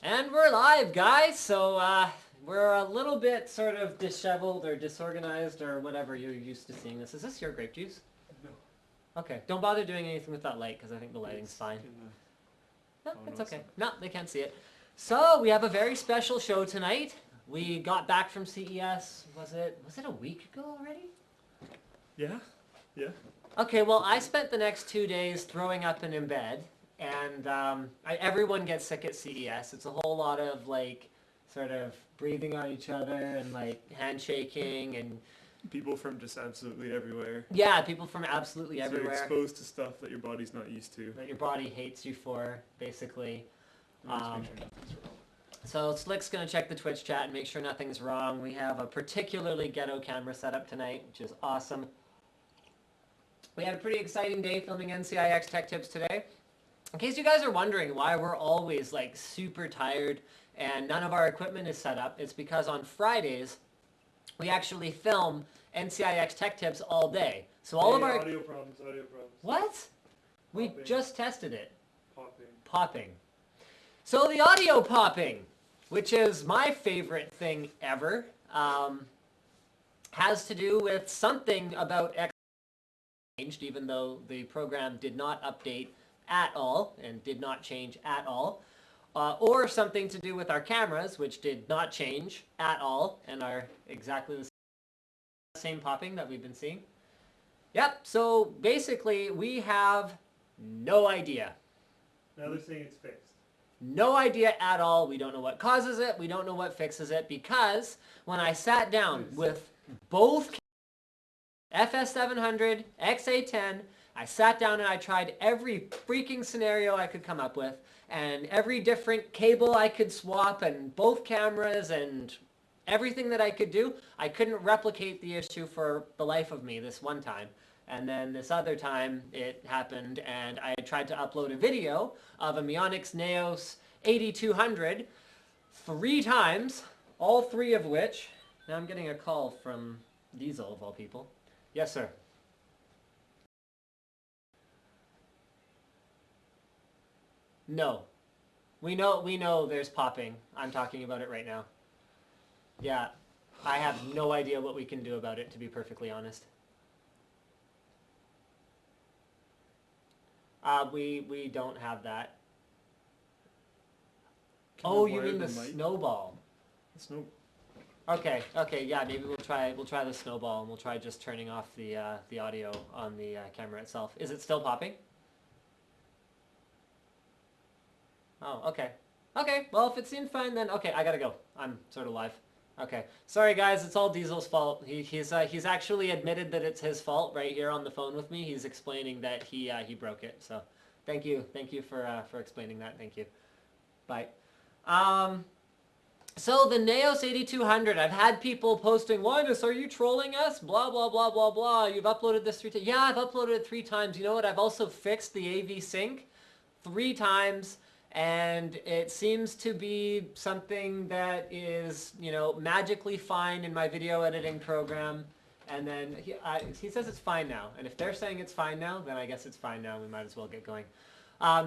And we're live, guys. So we're a little bit sort of disheveled or disorganized or whatever you're used to seeing this. Is this your grape juice? No. Okay. Don't bother doing anything with that light because I think the lighting's fine. No, it's okay. No, they can't see it. So we have a very special show tonight. We got back from CES. Was it a week ago already? Yeah. Yeah. Okay. Well, I spent the next 2 days throwing up and in bed. And everyone gets sick at CES. It's a whole lot of like sort of breathing on each other and like handshaking and people from just absolutely everywhere. Yeah, people from absolutely everywhere. You're exposed to stuff that your body's not used to. That your body hates you for, basically. So Slick's gonna check the Twitch chat and make sure nothing's wrong. We have a particularly ghetto camera set up tonight, which is awesome. We had a pretty exciting day filming NCIX Tech Tips today. In case you guys are wondering why we're always like super tired and none of our equipment is set up, it's because on Fridays we actually film NCIX Tech Tips all day. So all of our audio problems. What? We Popping. just tested it. Popping. So the audio popping, which is my favorite thing ever, has to do with something about X changed, even though the program did not update at all and did not change at all, or something to do with our cameras, which did not change at all and are exactly the same popping that we've been seeing. Yep, so basically we have no idea. Now they're saying it's fixed. No idea at all. We don't know what causes it. We don't know what fixes it, because when I sat down with both FS700, XA10, I sat down and I tried every freaking scenario I could come up with and every different cable I could swap and both cameras and everything that I could do. I couldn't replicate the issue for the life of me this one time. And then this other time it happened and I tried to upload a video of a Mionix Neos 8200 3 times, all 3 of which, now I'm getting a call from Diesel of all people. Yes, sir. No. We know there's popping. I'm talking about it right now. Yeah. I have no idea what we can do about it, to be perfectly honest. We don't have that. Oh, you mean the snowball? Okay, yeah, maybe we'll try the snowball and we'll try just turning off the audio on the camera itself. Is it still popping? Oh, okay. Okay, well, if it seemed fine, then okay, I gotta go. I'm sort of live. Okay, sorry guys, it's all Diesel's fault. He's actually admitted that it's his fault right here on the phone with me. He's explaining that he broke it. So, thank you for explaining that. Thank you. Bye. So the Neos 8200, I've had people posting, Linus, are you trolling us? Blah, blah, blah, blah, blah. You've uploaded this 3 times. Yeah, I've uploaded it 3 times. You know what? I've also fixed the AV sync 3 times. And it seems to be something that is, you know, magically fine in my video editing program. And then he says it's fine now. And if they're saying it's fine now, then I guess it's fine now. We might as well get going.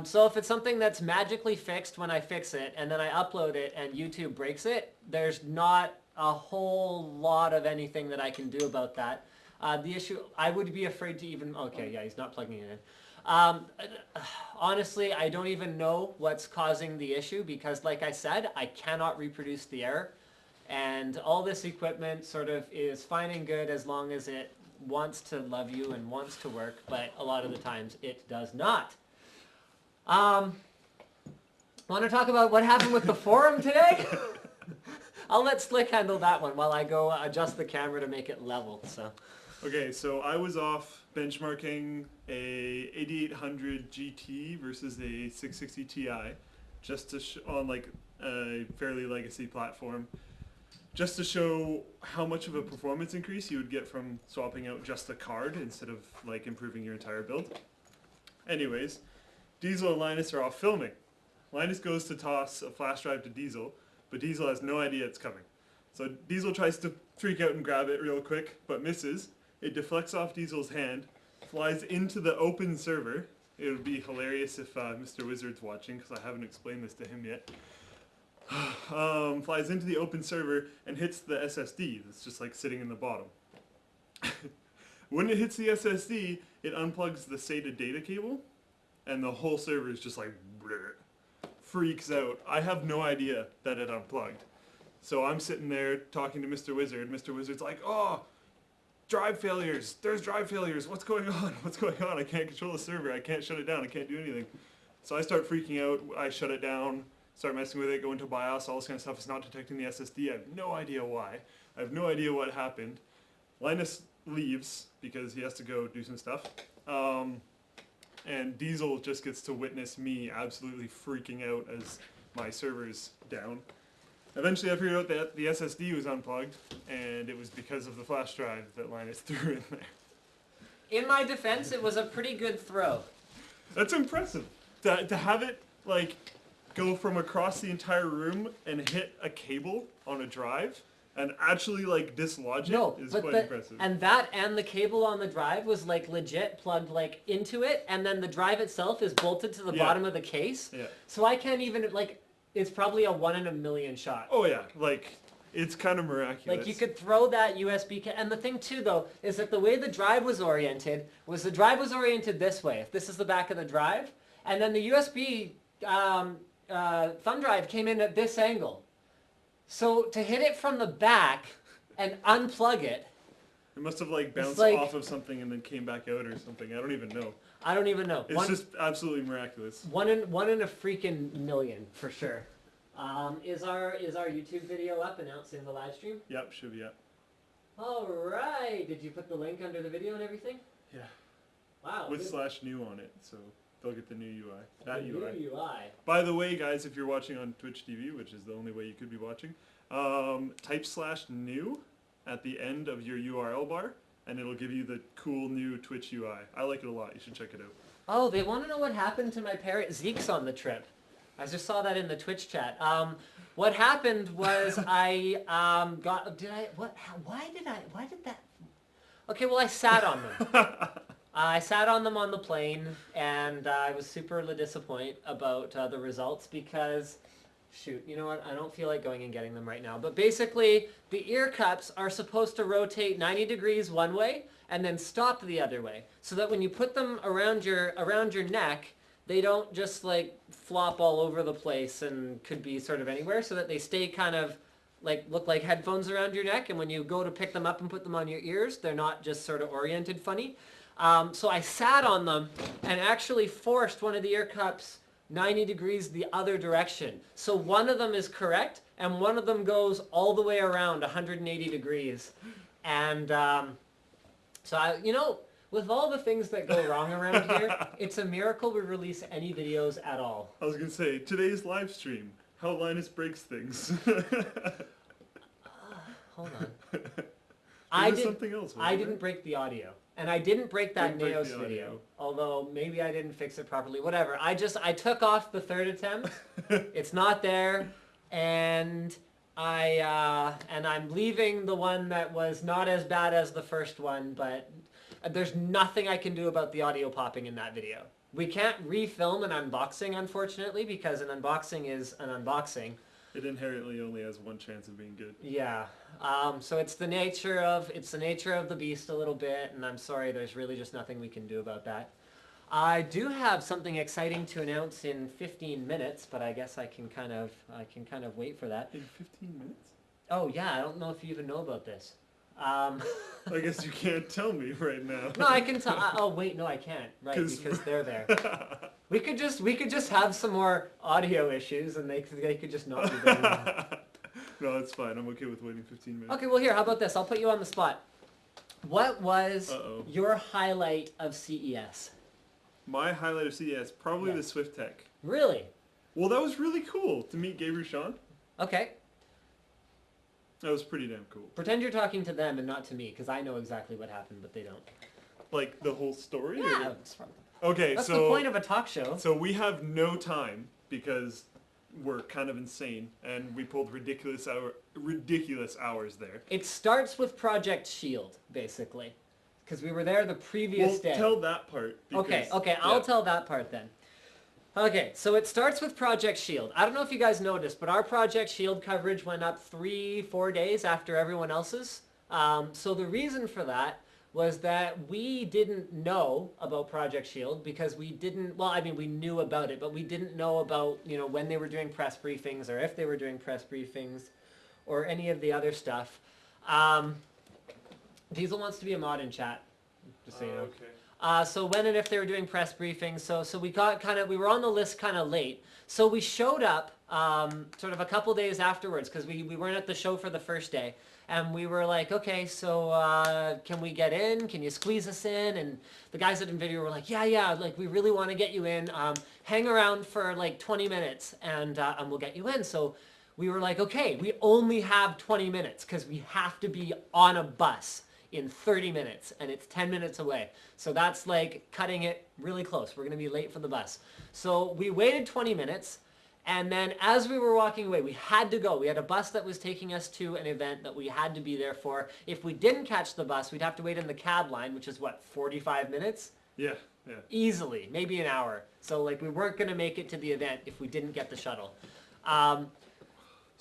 So if it's something that's magically fixed when I fix it, and then I upload it and YouTube breaks it, there's not a whole lot of anything that I can do about that. The issue, I would be afraid to even, okay, yeah, he's not plugging it in. Honestly, I don't even know what's causing the issue because, like I said, I cannot reproduce the error. And all this equipment sort of is fine and good as long as it wants to love you and wants to work, but a lot of the times it does not. Want to talk about what happened with the forum today? I'll let Slick handle that one while I go adjust the camera to make it level. So. Okay, so I was off benchmarking a 8800 GT versus a 660 Ti, just to on like a fairly legacy platform, just to show how much of a performance increase you would get from swapping out just the card instead of like improving your entire build. Anyways, Diesel and Linus are off filming. Linus goes to toss a flash drive to Diesel, but Diesel has no idea it's coming. So Diesel tries to freak out and grab it real quick, but misses. It deflects off Diesel's hand, flies into the open server. It would be hilarious if Mr. Wizard's watching, because I haven't explained this to him yet. flies into the open server and hits the SSD that's just like sitting in the bottom. When it hits the SSD, it unplugs the SATA data cable, and the whole server is just like freaks out. I have no idea that it unplugged. So I'm sitting there talking to Mr. Wizard. Mr. Wizard's like, oh, drive failures. There's drive failures. What's going on? What's going on? I can't control the server. I can't shut it down. I can't do anything. So I start freaking out. I shut it down, start messing with it, go into BIOS, all this kind of stuff. It's not detecting the SSD. I have no idea why. I have no idea what happened. Linus leaves because he has to go do some stuff. And Diesel just gets to witness me absolutely freaking out as my server's down. Eventually I figured out that the SSD was unplugged, and it was because of the flash drive that Linus threw in there. In my defense, it was a pretty good throw. That's impressive. To have it, like, go from across the entire room and hit a cable on a drive and actually, like, dislodge it is quite impressive. And that and the cable on the drive was, like, legit plugged, like, into it, and then the drive itself is bolted to the bottom of the case. Yeah. So I can't even, like, it's probably a 1 in a million shot. Oh, yeah. Like, it's kind of miraculous. Like, you could throw that USB and the thing, too, though, is that the way the drive was oriented was the drive was oriented this way. If this is the back of the drive, and then the USB thumb drive came in at this angle. So to hit it from the back and unplug it. It must have like bounced like, off of something and then came back out or something. I don't even know. I don't even know. It's just absolutely miraculous. One in a freaking million for sure. Is our YouTube video up announcing the live stream? Yep, should be up. All right. Did you put the link under the video and everything? Yeah. Wow. With /new on it, so they'll get the new UI. That the UI. New UI. By the way, guys, if you're watching on Twitch TV, which is the only way you could be watching, type /new at the end of your URL bar, and it'll give you the cool new Twitch UI. I like it a lot. You should check it out. Oh, they want to know what happened to my parrot Zeke's on the trip. I just saw that in the Twitch chat. What happened was why did that? Okay, well I sat on them. I sat on them on the plane, and I was super disappointed about the results because, shoot, you know what? I don't feel like going and getting them right now. But basically, the ear cups are supposed to rotate 90 degrees one way and then stop the other way, so that when you put them around your neck, they don't just like flop all over the place and could be sort of anywhere, so that they stay kind of like look like headphones around your neck, and when you go to pick them up and put them on your ears, they're not just sort of oriented funny. So I sat on them and actually forced one of the ear cups 90 degrees the other direction. So one of them is correct, and one of them goes all the way around 180 degrees. And so with all the things that go wrong around here, it's a miracle we release any videos at all. I was going to say, today's live stream, how Linus breaks things. Hold on. Something else, I didn't break the audio. And I didn't break that Didn't break Neos the video, audio. although maybe I didn't fix it properly. Whatever. I took off the third attempt. It's not there, and I'm leaving the one that was not as bad as the first one, but there's nothing I can do about the audio popping in that video. We can't refilm an unboxing, unfortunately, because an unboxing is an unboxing. It inherently only has one chance of being good. Yeah. So it's the nature of the beast a little bit, and I'm sorry, there's really just nothing we can do about that. I do have something exciting to announce in 15 minutes, but I guess I can kind of wait for that. In 15 minutes? Oh yeah, I don't know if you even know about this. I guess you can't tell me right now. No, I can tell. Oh wait, no, I can't. Right, because they're there. We could just have some more audio issues, and they could just not be there. No, it's fine. I'm okay with waiting 15 minutes. Okay, well here, how about this? I'll put you on the spot. What was your highlight of CES? My highlight of CES, probably the Swift Tech. Really? Well, that was really cool to meet Gabe Rushan. Okay. That was pretty damn cool. Pretend you're talking to them and not to me, because I know exactly what happened, but they don't. Like the whole story? Yeah. Okay, That's so the point of a talk show. So we have no time because we're kind of insane, and we pulled ridiculous hours there. It starts with Project Shield, basically, because we were there the previous day. Tell that part. Okay, I'll tell that part then. Okay, so it starts with Project Shield. I don't know if you guys noticed, but our Project Shield coverage went up 3-4 days after everyone else's. So the reason for that was that we didn't know about Project Shield because we didn't, well, I mean, we knew about it, but we didn't know about, you know, when they were doing press briefings or if they were doing press briefings or any of the other stuff. Diesel wants to be a mod in chat, just so you know. Okay. So when and if they were doing press briefings, so we got we were on the list kind of late. So we showed up sort of a couple days afterwards because we weren't at the show for the first day. And we were like, okay, so can we get in? Can you squeeze us in? And the guys at Nvidia were like, yeah, like we really want to get you in. Hang around for like 20 minutes and we'll get you in. So we were like, okay, we only have 20 minutes because we have to be on a bus in 30 minutes and it's 10 minutes away. So that's like cutting it really close. We're gonna be late for the bus. So we waited 20 minutes and then as we were walking away, we had to go. We had a bus that was taking us to an event that we had to be there for. If we didn't catch the bus, we'd have to wait in the cab line, which is what, 45 minutes? Yeah. Easily, maybe an hour. So like we weren't gonna make it to the event if we didn't get the shuttle.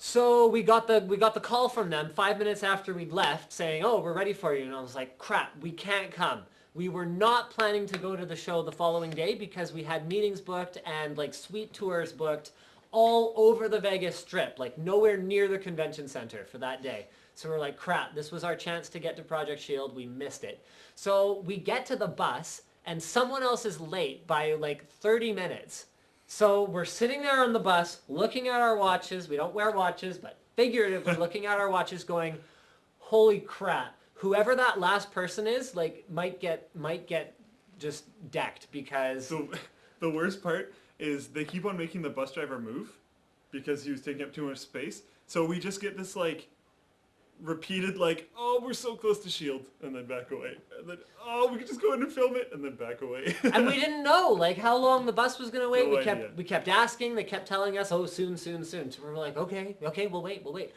So we got the call from them 5 minutes after we'd left saying, oh, we're ready for you. And I was like, crap, we can't come. We were not planning to go to the show the following day because we had meetings booked and like suite tours booked all over the Vegas Strip, like nowhere near the convention center for that day. So we're like, crap, this was our chance to get to Project Shield. We missed it. So we get to the bus and someone else is late by like 30 minutes. So we're sitting there on the bus, looking at our watches. We don't wear watches, but figuratively looking at our watches going, holy crap, whoever that last person is, like, might get just decked because... So the worst part is they keep on making the bus driver move because he was taking up too much space. So we just get this, like, repeated, like, oh, we're so close to Shield, and then back away. And then, oh, we could just go in and film it, and then back away. And we didn't know, like, how long the bus was going to wait. No We kept asking. They kept telling us, oh, soon. So we were like, okay, we'll wait.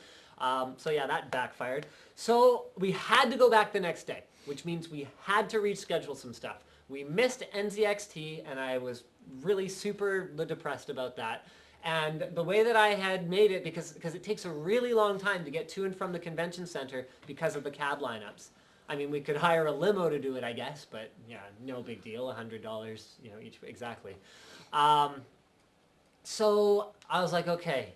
So yeah, that backfired. So we had to go back the next day, which means we had to reschedule some stuff. We missed NZXT, and I was really super depressed about that. And the way that I had made it, because it takes a really long time to get to and from the convention center because of the cab lineups. I mean, we could hire a limo to do it, I guess, but yeah, no big deal, $100, you know, each, exactly. So I was like, okay,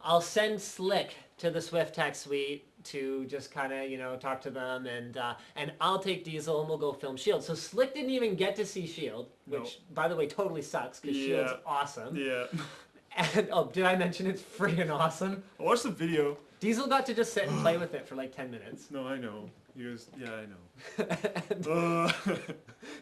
I'll send Slick to the SwiftTech suite to just kind of, you know, talk to them, and I'll take Diesel and we'll go film Shield. So Slick didn't even get to see Shield, which, by the way, totally sucks because Shield's awesome. Yeah. And, oh, did I mention it's friggin' awesome? I watched the video. Diesel got to just sit and play with it for like 10 minutes. No, I know. He was, yeah, I know.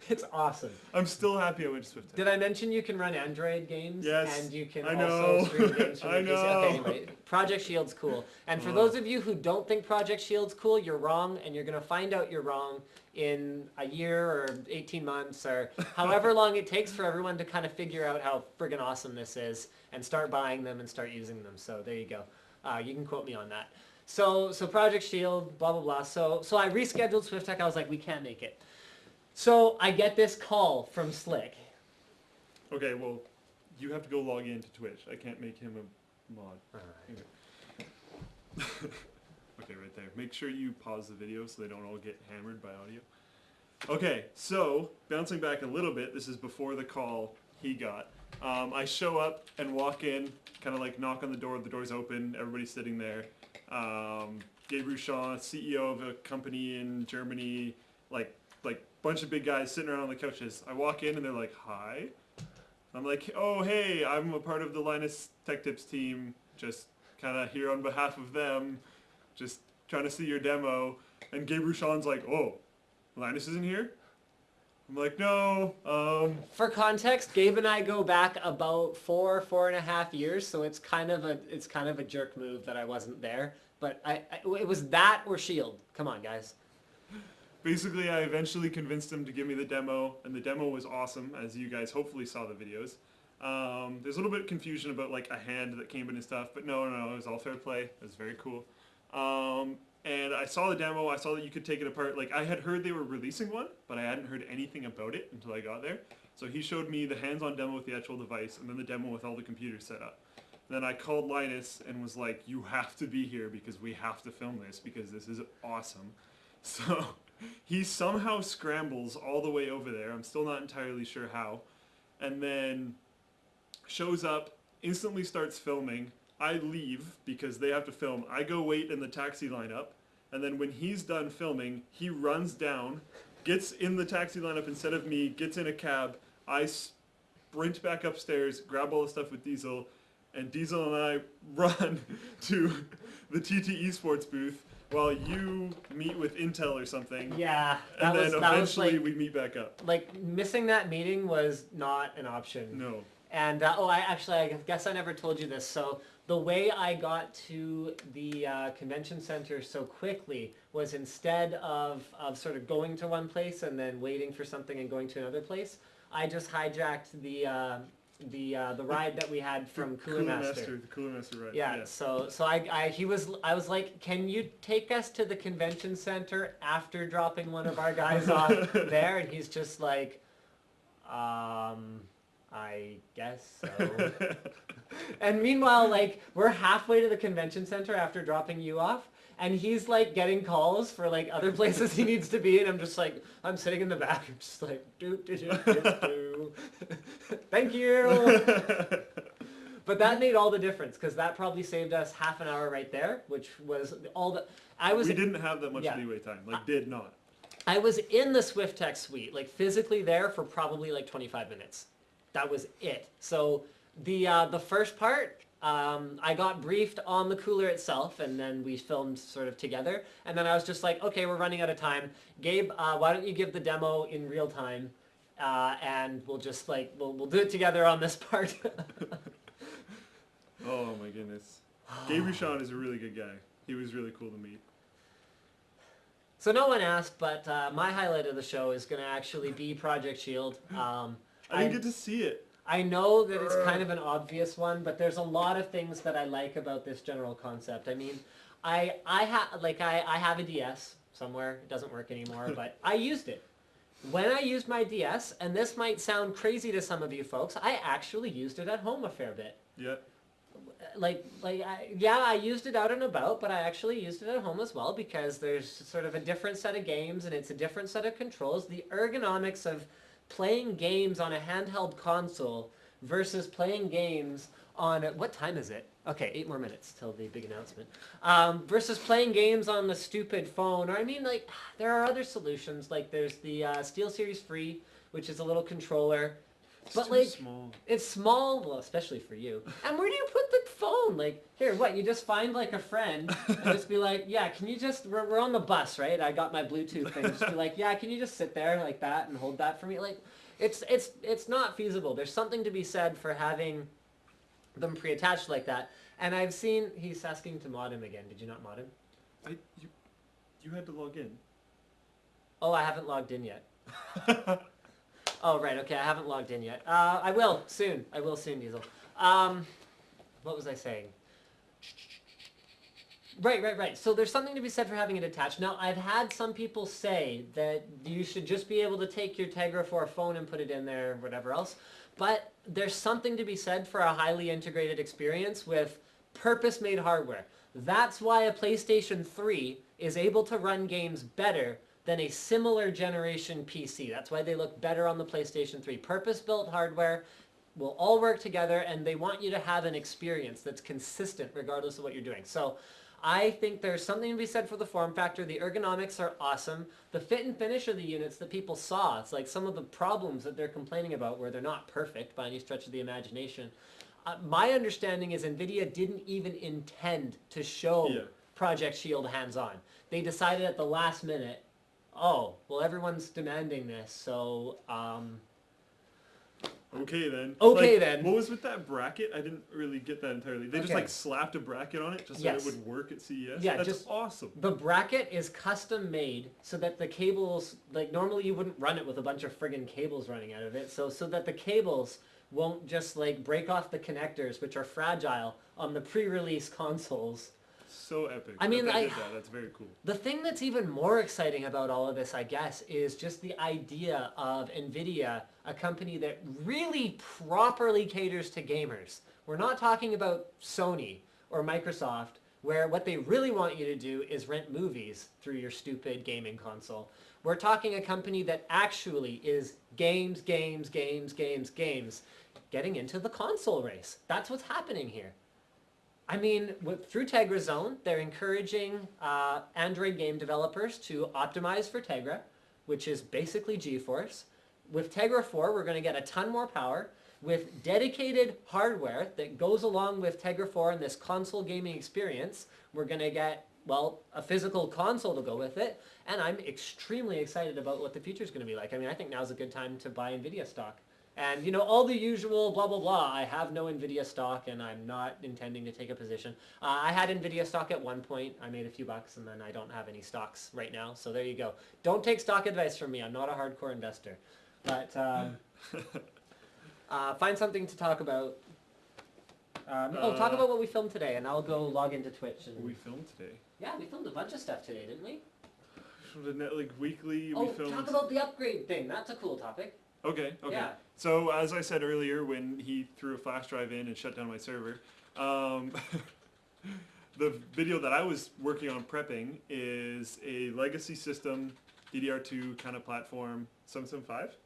It's awesome. I'm still happy I went to SwiftTech. Did I mention you can run Android games? Yes. And you can I also know. stream games from I your PC? know. Okay, anyway, Project Shield's cool. And for those of you who don't think Project Shield's cool, you're wrong, and you're going to find out you're wrong in a year or 18 months or however long it takes for everyone to kind of figure out how friggin' awesome this is and start buying them and start using them. So there you go. You can quote me on that. So Project Shield, blah, blah, blah. So I rescheduled SwiftTech. I was like, we can't make it. So I get this call from Slick. Okay, well, you have to go log in to Twitch. I can't make him a mod. All right. Okay. Okay, right there. Make sure you pause the video so they don't all get hammered by audio. Okay, so bouncing back a little bit, this is before the call he got. I show up and walk in, kind of like knock on the door's open, everybody's sitting there. Gabe Rouchon, CEO of a company in Germany, like bunch of big guys sitting around on the couches. I walk in and they're like, hi. I'm like, oh, hey, I'm a part of the Linus Tech Tips team, just kind of here on behalf of them, just trying to see your demo. And Gabe Rouchon's like, oh, Linus isn't here? I'm like, no. For context, Gabe and I go back about 4.5 years, so it's kind of a jerk move that I wasn't there. But it was that or Shield. Come on, guys. Basically, I eventually convinced him to give me the demo, and the demo was awesome, as you guys hopefully saw the videos. There's a little bit of confusion about like a hand that came in and stuff, but no, it was all fair play. It was very cool. And I saw the demo, I saw that you could take it apart. Like, I had heard they were releasing one, but I hadn't heard anything about it until I got there. So he showed me the hands-on demo with the actual device, and then the demo with all the computers set up. Then I called Linus and was like, you have to be here because we have to film this because this is awesome. So he somehow scrambles all the way over there. I'm still not entirely sure how. And then shows up, instantly starts filming. I leave because they have to film. I go wait in the taxi lineup. And then when he's done filming, he runs down, gets in the taxi lineup instead of me, gets in a cab. I sprint back upstairs, grab all the stuff with Diesel, and Diesel and I run to the TT Esports booth while you meet with Intel or something. Yeah, And then eventually like, we meet back up. like missing that meeting was not an option. No. And I guess I never told you this. So the way I got to the convention center so quickly was instead of sort of going to one place and then waiting for something and going to another place, I just hijacked the ride that we had from Cooler Master. The Cooler Master ride. Yeah. So I was like, can you take us to the convention center after dropping one of our guys off there? And he's just like, I guess so. And meanwhile, like, we're halfway to the convention center after dropping you off, and he's like getting calls for like other places he needs to be, and I'm just like, I'm sitting in the back, I'm just like, do. Thank you. But that made all the difference, because that probably saved us half an hour right there, which was all the. We didn't have that much leeway time. Like, did not. I was in the SwiftTech suite, like physically there for probably like 25 minutes. That was it. So the first part, I got briefed on the cooler itself, and then we filmed sort of together. And then I was just like, okay, we're running out of time. Gabe, why don't you give the demo in real time, and we'll just like we'll do it together on this part. Oh my goodness. Gabe Ruchon is a really good guy. He was really cool to meet. So no one asked, but my highlight of the show is going to actually be Project Shield. I didn't get to see it. I know that it's kind of an obvious one, but there's a lot of things that I like about this general concept. I mean, I have a DS somewhere. It doesn't work anymore, but I used it. When I used my DS, and this might sound crazy to some of you folks, I actually used it at home a fair bit. Yeah. I used it out and about, but I actually used it at home as well because there's sort of a different set of games and it's a different set of controls. The ergonomics of playing games on a handheld console versus playing games on, what time is it? Okay, 8 more minutes till the big announcement. Versus playing games on the stupid phone, or I mean, like, there are other solutions. Like, there's the SteelSeries Free, which is a little controller. But too like, small. It's small, well, especially for you. And where do you put the phone? Like, here, what? You just find like a friend and just be like, yeah, can you just? We're on the bus, right? I got my Bluetooth thing. Just be like, yeah, can you just sit there like that and hold that for me? Like, it's not feasible. There's something to be said for having them pre-attached like that. And I've seen he's asking to mod him again. Did you not mod him? You had to log in. Oh, I haven't logged in yet. Oh, right, okay, I haven't logged in yet. I will soon, Diesel. What was I saying? Right. So there's something to be said for having it attached. Now, I've had some people say that you should just be able to take your Tegra 4 phone and put it in there, or whatever else. But there's something to be said for a highly integrated experience with purpose-made hardware. That's why a PlayStation 3 is able to run games better than a similar generation PC. That's why they look better on the PlayStation 3. Purpose-built hardware will all work together, and they want you to have an experience that's consistent regardless of what you're doing. So I think there's something to be said for the form factor. The ergonomics are awesome. The fit and finish of the units that people saw, it's like some of the problems that they're complaining about where they're not perfect by any stretch of the imagination. My understanding is Nvidia didn't even intend to show Project Shield hands-on. They decided at the last minute, oh, well, everyone's demanding this, so, Okay then. Okay like, then. What was with that bracket? I didn't really get that entirely. They just like slapped a bracket on it just so it would work at CES? Yeah, that's just awesome. The bracket is custom made so that the cables, like normally you wouldn't run it with a bunch of friggin' cables running out of it, so that the cables won't just like break off the connectors, which are fragile on the pre-release consoles. So epic. I mean, that they did that. That's very cool. The thing that's even more exciting about all of this, I guess, is just the idea of Nvidia, a company that really properly caters to gamers. We're not talking about Sony or Microsoft, where what they really want you to do is rent movies through your stupid gaming console. We're talking a company that actually is games, getting into the console race. That's what's happening here. I mean, through Tegra Zone, they're encouraging Android game developers to optimize for Tegra, which is basically GeForce. With Tegra 4, we're going to get a ton more power with dedicated hardware that goes along with Tegra 4 and this console gaming experience. We're going to get, well, a physical console to go with it, and I'm extremely excited about what the future is going to be like. I mean, I think now's a good time to buy Nvidia stock. And, you know, all the usual blah, blah, blah. I have no Nvidia stock, and I'm not intending to take a position. I had Nvidia stock at one point. I made a few bucks, and then I don't have any stocks right now. So there you go. Don't take stock advice from me. I'm not a hardcore investor. But find something to talk about. Talk about what we filmed today, and I'll go log into Twitch. And we filmed today? Yeah, we filmed a bunch of stuff today, didn't we? The Netleague Weekly, we filmed... talk about the upgrade thing. That's a cool topic. Okay. Yeah. So, as I said earlier, when he threw a flash drive in and shut down my server, the video that I was working on prepping is a legacy system, DDR2 kind of platform, 775?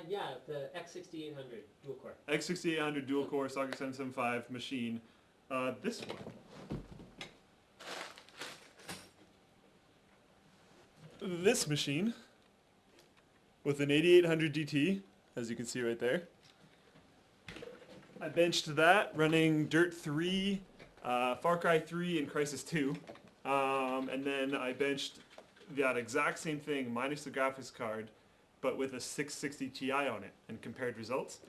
Yeah, the X6800 dual core. X6800 dual core socket 775 machine. This one. This machine with an 8800 GT, as you can see right there. I benched that running Dirt 3, Far Cry 3, and Crysis 2. And then I benched that exact same thing minus the graphics card, but with a 660 Ti on it, and compared results.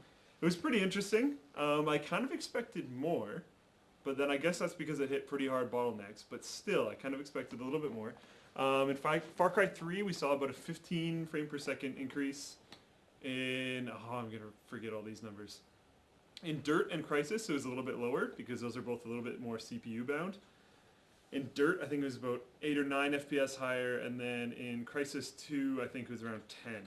It was pretty interesting. I kind of expected more, but then I guess that's because it hit pretty hard bottlenecks, but still, I kind of expected a little bit more. In Far Cry 3, we saw about a 15 frame per second increase in, I'm going to forget all these numbers. In Dirt and Crysis, it was a little bit lower because those are both a little bit more CPU bound. In Dirt, I think it was about 8 or 9 FPS higher, and then in Crysis 2, I think it was around 10. I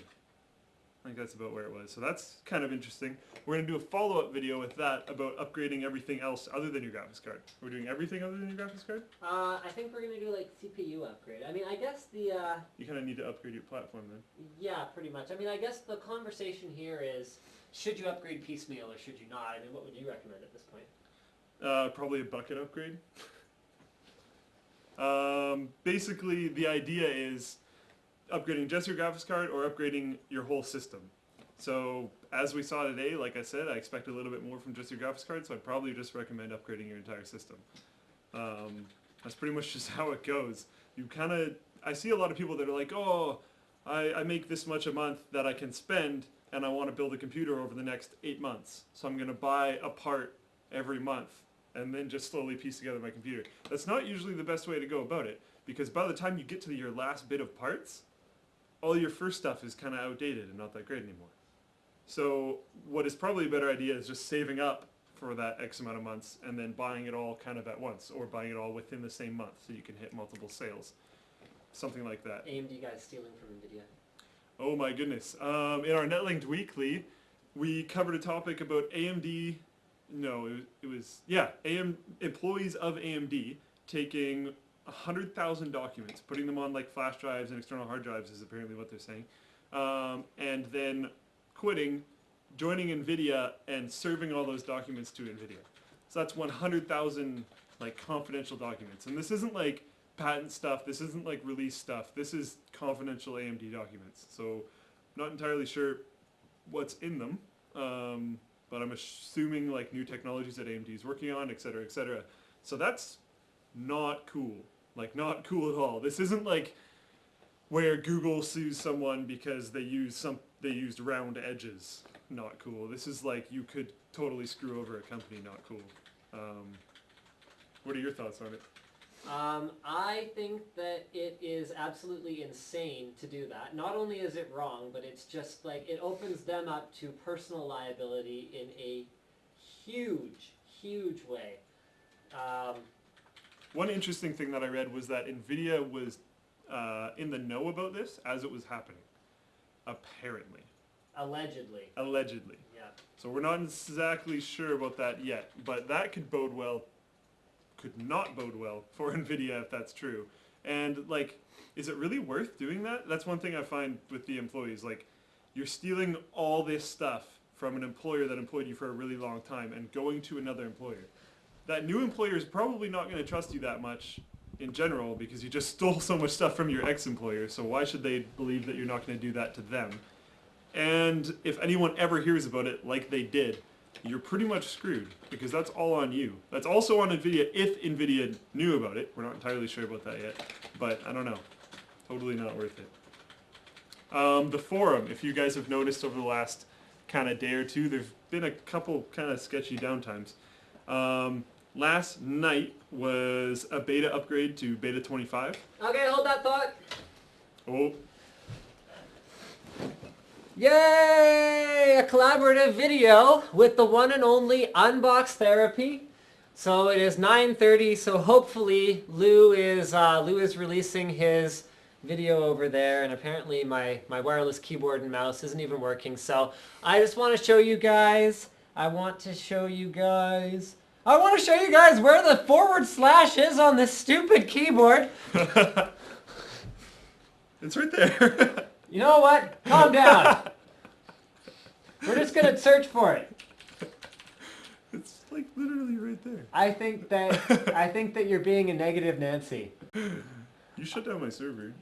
think that's about where it was. So that's kind of interesting. We're going to do a follow-up video with that about upgrading everything else other than your graphics card. We're doing everything other than your graphics card? I think we're going to do like CPU upgrade. I mean, I guess the... You kind of need to upgrade your platform then. Yeah, pretty much. I mean, I guess the conversation here is, should you upgrade piecemeal or should you not? I mean, what would you recommend at this point? Probably a bucket upgrade. Basically, the idea is upgrading just your graphics card or upgrading your whole system. So, as we saw today, like I said, I expect a little bit more from just your graphics card, so I'd probably just recommend upgrading your entire system. That's pretty much just how it goes. You kind of, I see a lot of people that are like, oh, I make this much a month that I can spend, and I want to build a computer over the next 8 months. So I'm going to buy a part every month, and then just slowly piece together my computer. That's not usually the best way to go about it, because by the time you get to your last bit of parts, all your first stuff is kind of outdated and not that great anymore. So what is probably a better idea is just saving up for that X amount of months and then buying it all kind of at once, or buying it all within the same month so you can hit multiple sales. Something like that. AMD guys stealing from Nvidia. Oh my goodness. In our Netlinked Weekly, we covered a topic about AMD, employees of AMD taking 100,000 documents, putting them on like flash drives and external hard drives is apparently what they're saying, and then quitting, joining Nvidia, and serving all those documents to Nvidia. So that's 100,000 like confidential documents, and this isn't like patent stuff, this isn't like release stuff, this is confidential AMD documents. So I'm not entirely sure what's in them, but I'm assuming like new technologies that AMD is working on, etc., etc. So that's not cool. Like, not cool at all. This isn't like where Google sues someone because they used round edges. Not cool. This is like you could totally screw over a company. Not cool. What are your thoughts on it? I think that it is absolutely insane to do that. Not only is it wrong, but it's just like it opens them up to personal liability in a huge, huge way. One interesting thing that I read was that Nvidia was in the know about this as it was happening. Apparently. Allegedly. Allegedly. Yeah. So we're not exactly sure about that yet, but that could not bode well for Nvidia if that's true. And like, is it really worth doing that? That's one thing I find with the employees. Like, you're stealing all this stuff from an employer that employed you for a really long time and going to another employer. That new employer is probably not going to trust you that much in general because you just stole so much stuff from your ex-employer. So why should they believe that you're not going to do that to them? And if anyone ever hears about it like they did, you're pretty much screwed because that's all on you. That's also on Nvidia if Nvidia knew about it. We're not entirely sure about that yet, but I don't know. Totally not worth it. The forum, if you guys have noticed over the last kind of day or two, there's been a couple kind of sketchy downtimes. Last night was a beta upgrade to beta 25. Okay, hold that thought. Oh. Yay! A collaborative video with the one and only Unbox Therapy. So it is 9:30, so hopefully Lou is releasing his video over there, and apparently my wireless keyboard and mouse isn't even working. So I just want to show you guys. I want to show you guys where the / is on this stupid keyboard. It's right there. You know what? Calm down. We're just gonna search for it. It's like literally right there. I think that you're being a negative Nancy. You shut down my server.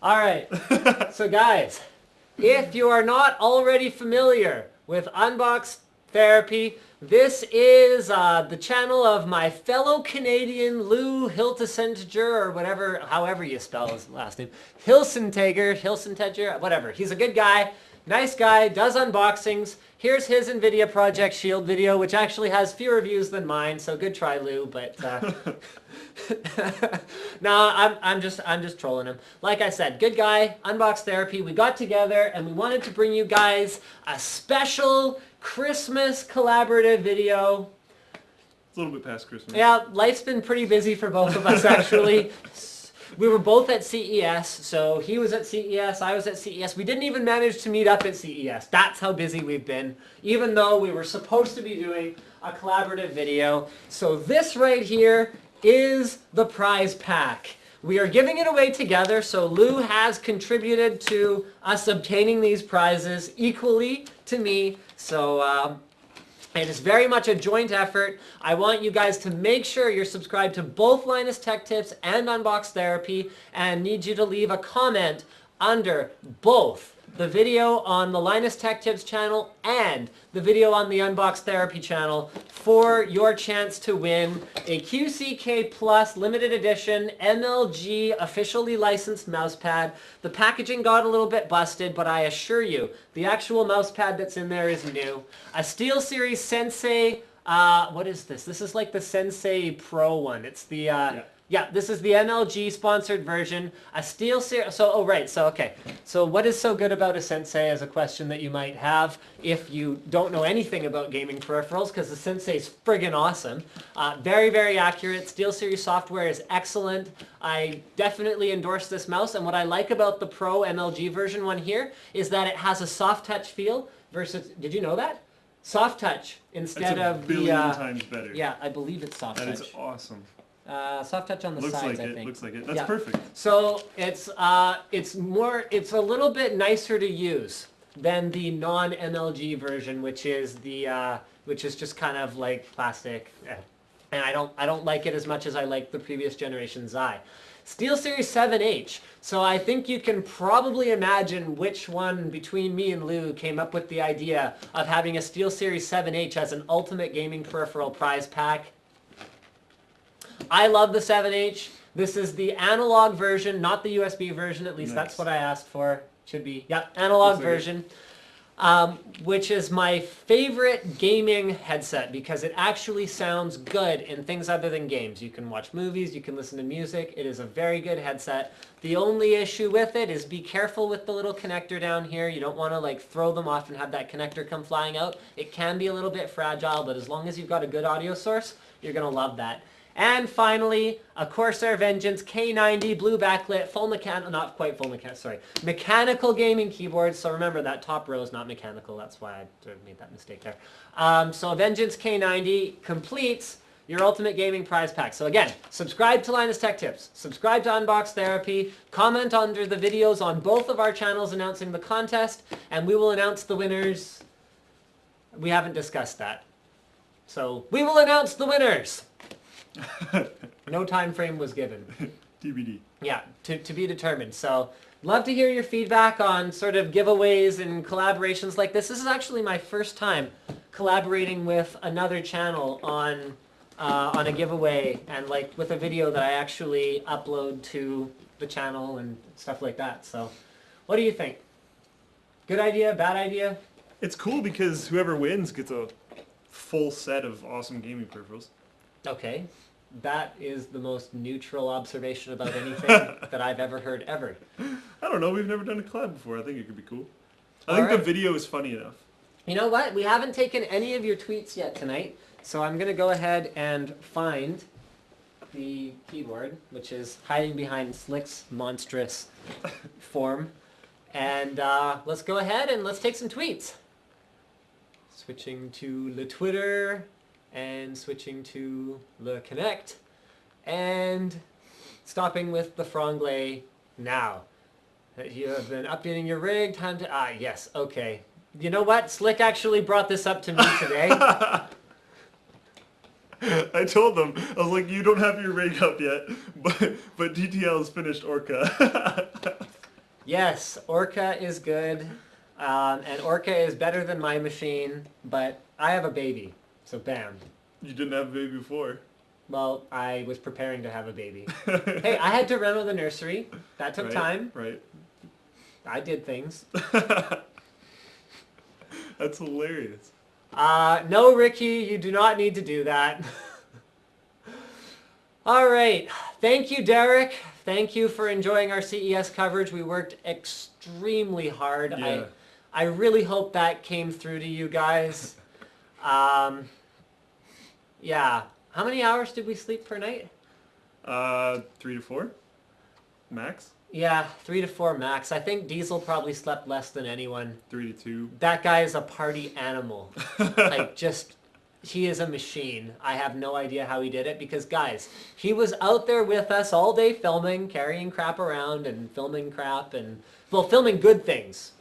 All right. So guys, if you are not already familiar with Unbox Therapy, this is the channel of my fellow Canadian Lou Hiltesentiger, or whatever, however you spell his last name. Hilsentiger, whatever. He's a good guy, nice guy, does unboxings. Here's his Nvidia Project Shield video, which actually has fewer views than mine, so good try, Lou, but no, I'm just trolling him. Like I said, good guy, Unbox Therapy. We got together and we wanted to bring you guys a special Christmas collaborative video. It's a little bit past Christmas. Yeah, life's been pretty busy for both of us, actually. We were both at CES, so he was at CES, I was at CES. We didn't even manage to meet up at CES. That's how busy we've been, even though we were supposed to be doing a collaborative video. So this right here is the prize pack. We are giving it away together, so Lou has contributed to us obtaining these prizes equally to me. So it is very much a joint effort. I want you guys to make sure you're subscribed to both Linus Tech Tips and Unbox Therapy, and need you to leave a comment under both the video on the Linus Tech Tips channel and the video on the Unbox Therapy channel for your chance to win a QCK Plus limited edition MLG officially licensed mousepad. The packaging got a little bit busted, but I assure you, the actual mousepad that's in there is new. A SteelSeries Sensei, what is this? This is like the Sensei Pro one. It's the, yeah, this is the MLG sponsored version. A SteelSeries, so what is so good about a Sensei is a question that you might have if you don't know anything about gaming peripherals, because the Sensei is friggin' awesome. Very, very accurate. SteelSeries software is excellent. I definitely endorse this mouse, and what I like about the Pro MLG version one here is that it has a soft touch feel versus, did you know that? Soft touch instead of the... That's a billion times better. Yeah, I believe it's soft touch. That is awesome. Soft touch on the sides, I think. Looks like it. That's perfect. So it's a little bit nicer to use than the non-MLG version, which is just kind of like plastic, and I don't like it as much as I like the previous generation Xi. SteelSeries 7H. So I think you can probably imagine which one between me and Lou came up with the idea of having a SteelSeries 7H as an ultimate gaming peripheral prize pack. I love the 7H. This is the analog version, not the USB version, at least that's what I asked for. Should be, yeah, analog version, which is my favorite gaming headset because it actually sounds good in things other than games. You can watch movies, you can listen to music. It is a very good headset. The only issue with it is be careful with the little connector down here. You don't want to like throw them off and have that connector come flying out. It can be a little bit fragile, but as long as you've got a good audio source, you're going to love that. And finally, a Corsair Vengeance K90 blue backlit, not quite full mechanical, sorry, mechanical gaming keyboard. So remember that top row is not mechanical. That's why I sort of made that mistake there. So Vengeance K90 completes your ultimate gaming prize pack. So again, subscribe to Linus Tech Tips, subscribe to Unbox Therapy, comment under the videos on both of our channels announcing the contest, and we will announce the winners. We haven't discussed that. So we will announce the winners. No time frame was given. TBD. Yeah, to be determined. So love to hear your feedback on sort of giveaways and collaborations like this. This is actually my first time collaborating with another channel on a giveaway and like with a video that I actually upload to the channel and stuff like that. So what do you think? Good idea? Bad idea? It's cool because whoever wins gets a full set of awesome gaming peripherals. Okay. That is the most neutral observation about anything that I've ever heard ever. I don't know. We've never done a collab before. I think it could be cool. I All think right. the video is funny enough. You know what? We haven't taken any of your tweets yet tonight, so I'm going to go ahead and find the keyboard, which is hiding behind Slick's monstrous form. And let's go ahead and let's take some tweets. Switching to the Twitter, and switching to the Connect, and stopping with the Franglais now. You have been updating your rig, time to... yes, okay. You know what? Slick actually brought this up to me today. I told them, I was like, you don't have your rig up yet, but DTL's finished ORCA. Yes, ORCA is good, and ORCA is better than my machine, but I have a baby, so bam. You didn't have a baby before. Well, I was preparing to have a baby. Hey, I had to reno the nursery. That took time. Right. I did things. That's hilarious. No, Ricky, you do not need to do that. All right. Thank you, Derek. Thank you for enjoying our CES coverage. We worked extremely hard. Yeah. I really hope that came through to you guys. Yeah. How many hours did we sleep per night? 3 to 4, max. Yeah, 3 to 4 max. I think Diesel probably slept less than anyone. 3 to 2. That guy is a party animal. Like, just, he is a machine. I have no idea how he did it because, guys, he was out there with us all day filming, carrying crap around and filming crap and, well, filming good things.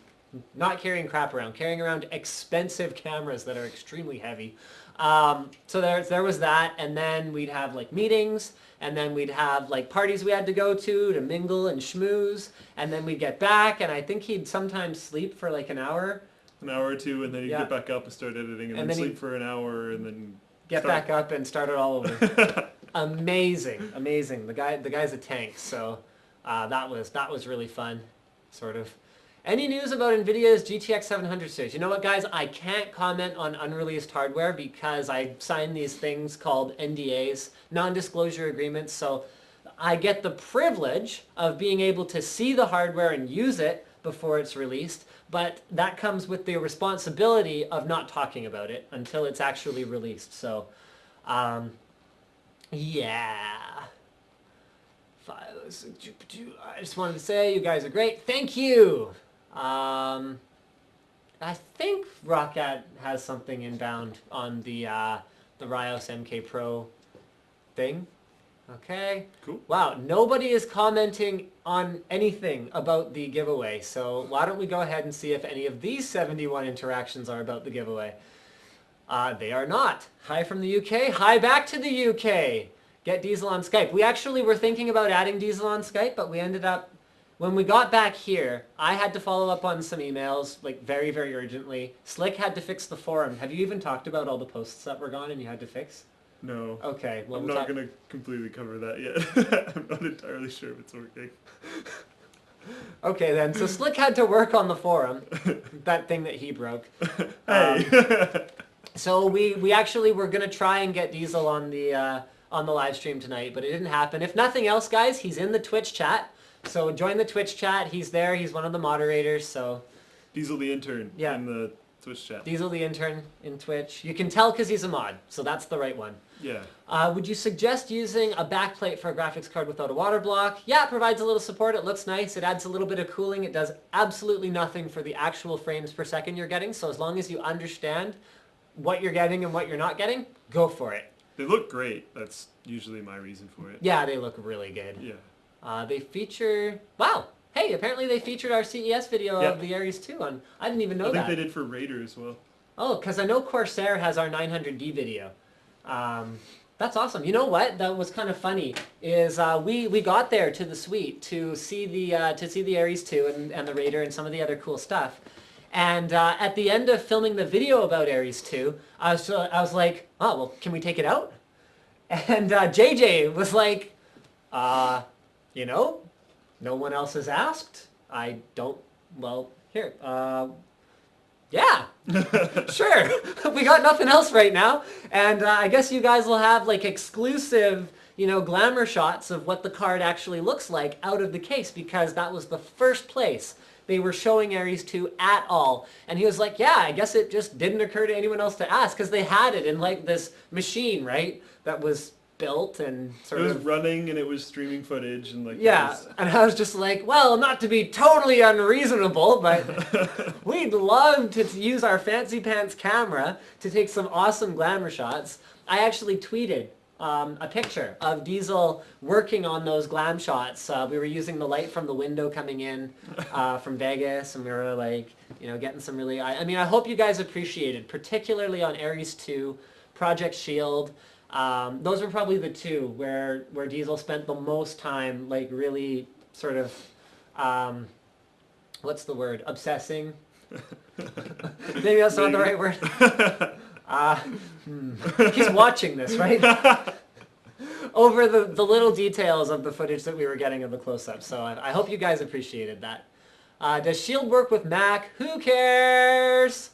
Not carrying crap around, carrying around expensive cameras that are extremely heavy. So there was that, and then we'd have like meetings, and then we'd have like parties we had to go to mingle and schmooze, and then we'd get back, and I think he'd sometimes sleep for like an hour. An hour or two, and then you Yeah. get back up and start editing, and then sleep for an hour, and then get back up and start it all over. Amazing, amazing. The guy's a tank. So that was really fun, sort of. Any news about Nvidia's GTX 700 series? You know what, guys? I can't comment on unreleased hardware because I signed these things called NDAs, non-disclosure agreements. So I get the privilege of being able to see the hardware and use it before it's released, but that comes with the responsibility of not talking about it until it's actually released. So, yeah. I just wanted to say you guys are great. Thank you. I think Roccat has something inbound on the Rios MK Pro thing. Okay. Cool. Wow, nobody is commenting on anything about the giveaway, so why don't we go ahead and see if any of these 71 interactions are about the giveaway. They are not. Hi from the UK. Hi back to the UK. Get Diesel on Skype. We actually were thinking about adding Diesel on Skype, but we ended up, when we got back here, I had to follow up on some emails, like very, very urgently. Slick had to fix the forum. Have you even talked about all the posts that were gone and you had to fix? No. Okay. Well, I'm we'll not talk... going to completely cover that yet. I'm not entirely sure if it's working. Okay then, so Slick had to work on the forum, that thing that he broke. Hey! So we actually were going to try and get Diesel on the live stream tonight, but it didn't happen. If nothing else, guys, he's in the Twitch chat. So join the Twitch chat. He's there. He's one of the moderators. So Diesel the Intern Yeah. in the Twitch chat. Diesel the Intern in Twitch. You can tell because he's a mod, so that's the right one. Yeah. Would you suggest using a backplate for a graphics card without a water block? Yeah, it provides a little support. It looks nice. It adds a little bit of cooling. It does absolutely nothing for the actual frames per second you're getting. So as long as you understand what you're getting and what you're not getting, go for it. They look great. That's usually my reason for it. Yeah, they look really good. Yeah. They feature... Wow! Hey, apparently they featured our CES video of the Ares 2 on... I didn't even know that. I think they did for Raider as well. Oh, because I know Corsair has our 900D video. That's awesome. You know what? That was kind of funny. Is we got there to the suite to see the Ares 2 and the Raider and some of the other cool stuff. And at the end of filming the video about Ares 2, I was like, oh well, can we take it out? And JJ was like, you know, no one else has asked. I don't. Well, here. Yeah, sure. We got nothing else right now. And I guess you guys will have like exclusive, you know, glamour shots of what the card actually looks like out of the case, because that was the first place they were showing Ares 2 at all. And he was like, yeah, I guess it just didn't occur to anyone else to ask, because they had it in like this machine, right, that was built and sort of... It was running and it was streaming footage and like... Yeah, and I was just like, well, not to be totally unreasonable, but we'd love to use our fancy pants camera to take some awesome glamour shots. I actually tweeted a picture of Diesel working on those glam shots. We were using the light from the window coming in from Vegas, and we were like, you know, getting some really... I mean, I hope you guys appreciated, particularly on Ares 2, Project Shield. Those were probably the two where Diesel spent the most time, like, really sort of, what's the word? Obsessing? Maybe that's not the right word. He's watching this, right? Over the little details of the footage that we were getting of the close-up. So I hope you guys appreciated that. Does Shield work with Mac? Who cares?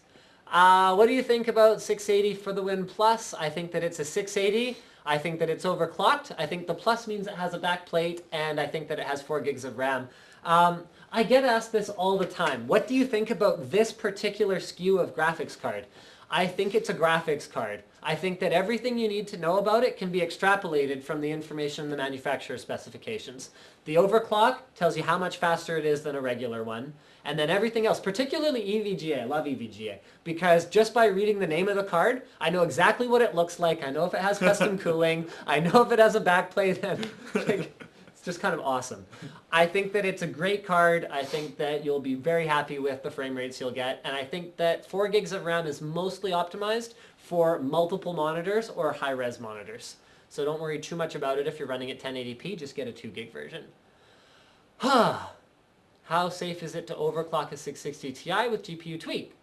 What do you think about 680 for the Win Plus? I think that it's a 680. I think that it's overclocked. I think the Plus means it has a back plate, and I think that it has 4 gigs of RAM. I get asked this all the time. What do you think about this particular SKU of graphics card? I think it's a graphics card. I think that everything you need to know about it can be extrapolated from the information in the manufacturer specifications. The overclock tells you how much faster it is than a regular one. And then everything else, particularly EVGA, I love EVGA, because just by reading the name of the card, I know exactly what it looks like. I know if it has custom cooling. I know if it has a backplate. And it's just kind of awesome. I think that it's a great card. I think that you'll be very happy with the frame rates you'll get. And I think that 4 gigs of RAM is mostly optimized for multiple monitors or high-res monitors. So don't worry too much about it if you're running at 1080p. Just get a 2 gig version. How safe is it to overclock a 660 Ti with GPU tweak?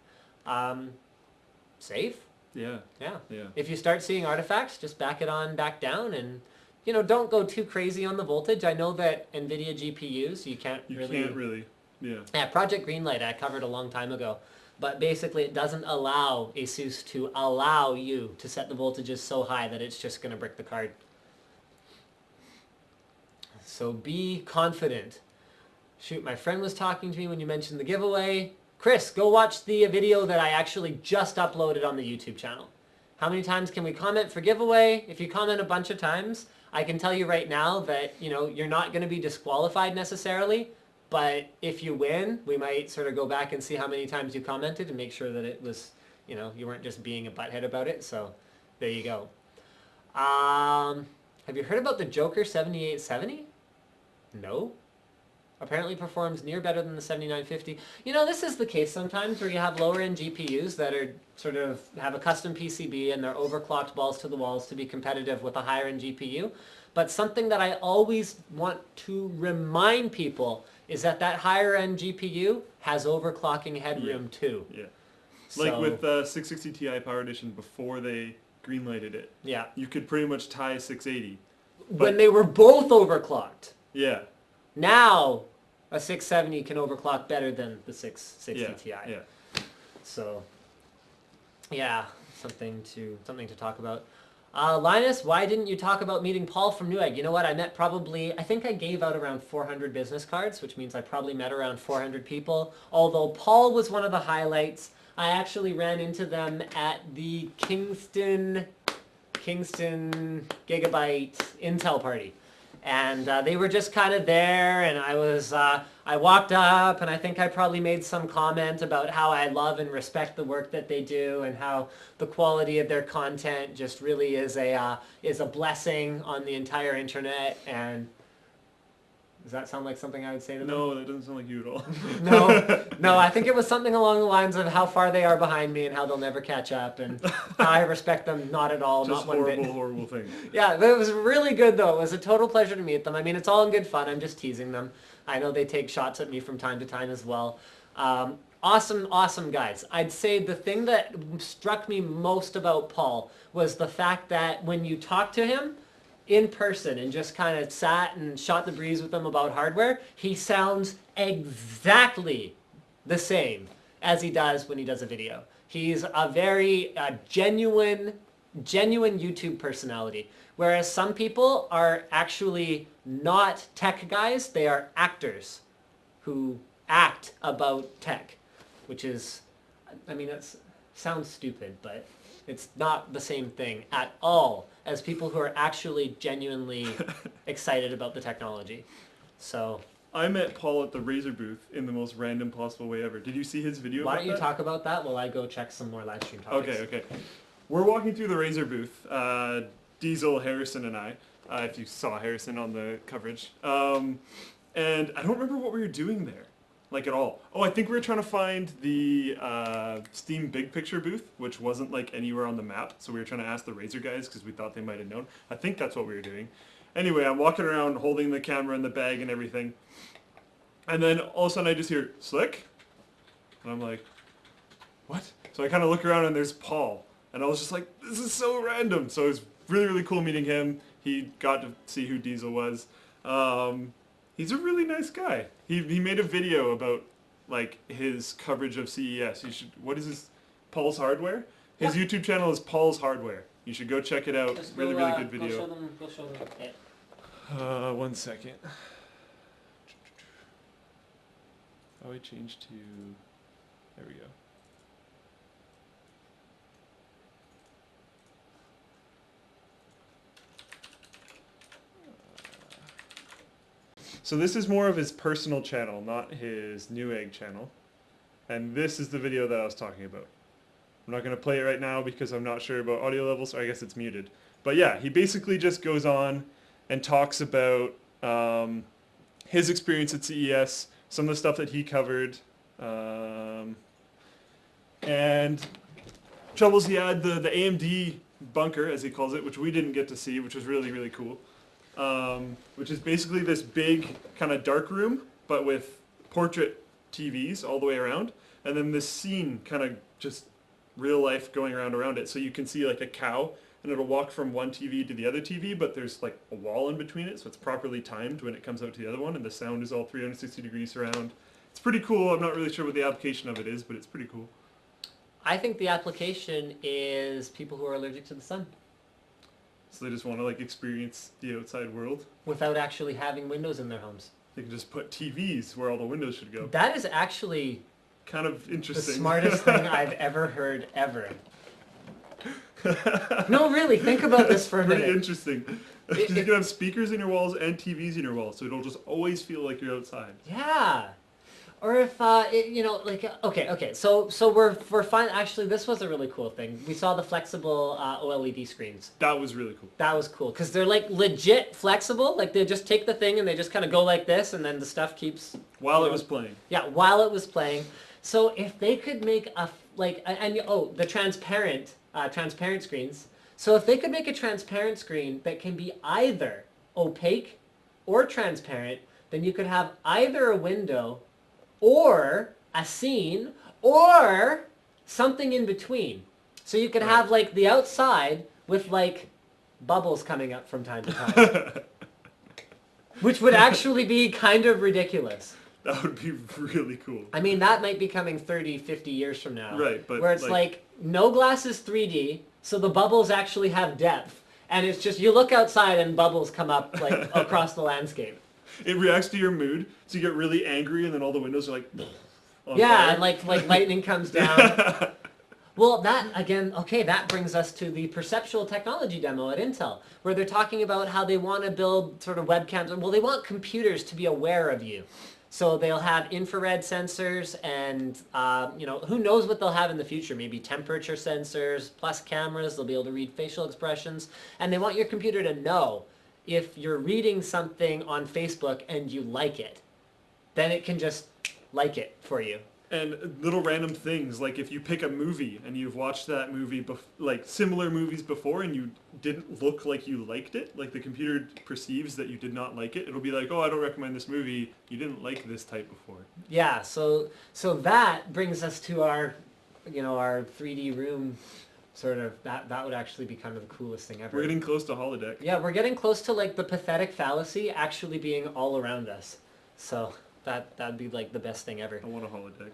Safe? Yeah. Yeah. Yeah. If you start seeing artifacts, just back it on back down, and you know, don't go too crazy on the voltage. I know that Nvidia GPUs, you can't really. Yeah. Yeah, Project Greenlight I covered a long time ago. But basically it doesn't allow ASUS to allow you to set the voltages so high that it's just going to brick the card. So be confident. Shoot, my friend was talking to me when you mentioned the giveaway. Chris, go watch the video that I actually just uploaded on the YouTube channel. How many times can we comment for giveaway? If you comment a bunch of times, I can tell you right now that, you know, you're not going to be disqualified necessarily. But if you win, we might sort of go back and see how many times you commented and make sure that it was, you know, you weren't just being a butthead about it. So there you go. Have you heard about the Joker 7870? No. Apparently performs near better than the 7950. You know, this is the case sometimes where you have lower end GPUs that are sort of have a custom PCB and they're overclocked balls to the walls to be competitive with a higher end GPU. But something that I always want to remind people is that that higher end GPU has overclocking headroom too. Yeah. So, like with 660 Ti Power Edition before they greenlighted it. Yeah. You could pretty much tie 680. When they were both overclocked. Yeah. Now a 670 can overclock better than the 660 Ti. Yeah. So yeah, something to talk about. Linus, why didn't you talk about meeting Paul from Newegg? You know what, I think I gave out around 400 business cards, which means I probably met around 400 people. Although Paul was one of the highlights. I actually ran into them at the Kingston Kingston Gigabyte Intel party. And they were just kind of there, and I walked up, and I think I probably made some comment about how I love and respect the work that they do, and how the quality of their content just really is a blessing on the entire internet. And does that sound like something I would say to them? No, that doesn't sound like you at all. No, I think it was something along the lines of how far they are behind me and how they'll never catch up, and how I respect them not at all, Just not one bit. horrible things. Yeah, but it was really good though. It was a total pleasure to meet them. I mean, it's all in good fun. I'm just teasing them. I know they take shots at me from time to time as well. Awesome guys. I'd say the thing that struck me most about Paul was the fact that when you talk to him in person and just kind of sat and shot the breeze with him about hardware, he sounds exactly the same as he does when he does a video. He's a very genuine YouTube personality, whereas some people are actually not tech guys, they are actors who act about tech, which is, I mean, it sounds stupid, but it's not the same thing at all as people who are actually genuinely excited about the technology. So I met Paul at the Razer booth in the most random possible way ever. Did you see his video? Why don't you talk about that while I go check some more live stream topics? Okay. We're walking through the Razer booth, Diesel, Harrison, and I, if you saw Harrison on the coverage. And I don't remember what we were doing there, like at all. Oh, I think we were trying to find the Steam Big Picture booth, which wasn't like anywhere on the map. So we were trying to ask the Razer guys because we thought they might have known. I think that's what we were doing. Anyway, I'm walking around holding the camera and the bag and everything. And then all of a sudden I just hear, "Slick?" And I'm like, what? So I kind of look around and there's Paul. And I was just like, this is so random. So it was really, really cool meeting him. He got to see who Diesel was. He's a really nice guy. He made a video about like his coverage of CES. You should, what is his, Paul's Hardware? His YouTube channel is Paul's Hardware. You should go check it out. Just really, go, really good video. Go show them it. 1 second. Oh, I changed to, there we go. So this is more of his personal channel, not his Newegg channel. And this is the video that I was talking about. I'm not going to play it right now because I'm not sure about audio levels, so I guess it's muted. But yeah, he basically just goes on and talks about his experience at CES, some of the stuff that he covered, and troubles he had, the AMD bunker, as he calls it, which we didn't get to see, which was really, really cool. Which is basically this big kind of dark room, but with portrait TVs all the way around, and then this scene kind of just real life going around it. So you can see like a cow, and it'll walk from one TV to the other TV, but there's like a wall in between it, so it's properly timed when it comes out to the other one, and the sound is all 360 degrees surround. It's pretty cool. I'm not really sure what the application of it is, but it's pretty cool. I think the application is people who are allergic to the sun. So they just want to like experience the outside world without actually having windows in their homes. They can just put TVs where all the windows should go. That is actually kind of interesting. The smartest thing I've ever heard ever. No, really, think about this for a minute. Pretty interesting. You can have speakers in your walls and TVs in your walls, so it'll just always feel like you're outside. Yeah. Or if, you know, like, okay, so we're fine. Actually, this was a really cool thing. We saw the flexible OLED screens. That was really cool. That was cool, because they're, like, legit flexible. Like, they just take the thing and they just kind of go like this, and then the stuff keeps... While it was playing. Yeah, while it was playing. So if they could make a, like, the transparent screens. So if they could make a transparent screen that can be either opaque or transparent, then you could have either a window or a scene, or something in between. So you could have, like, the outside with, like, bubbles coming up from time to time. Which would actually be kind of ridiculous. That would be really cool. I mean, that might be coming 30, 50 years from now. Right, but... Where it's like no glass is 3D, so the bubbles actually have depth. And it's just, you look outside and bubbles come up, like, across the landscape. It reacts to your mood, so you get really angry, and then all the windows are like... yeah, fire. And like lightning comes down. Well, that, again, okay, that brings us to the perceptual technology demo at Intel, where they're talking about how they want to build sort of webcams. Well, they want computers to be aware of you. So they'll have infrared sensors and, who knows what they'll have in the future. Maybe temperature sensors, plus cameras. They'll be able to read facial expressions. And they want your computer to know if you're reading something on Facebook and you like it. Then it can just like it for you. And little random things, like if you pick a movie and you've watched that movie, like similar movies before, and you didn't look like you liked it, like the computer perceives that you did not like it, it'll be like, oh, I don't recommend this movie, you didn't like this type before. Yeah, so that brings us to our 3D room sort of, that would actually be kind of the coolest thing ever. We're getting close to holodeck. Yeah, we're getting close to like the pathetic fallacy actually being all around us. So that'd be like the best thing ever. I want a holodeck.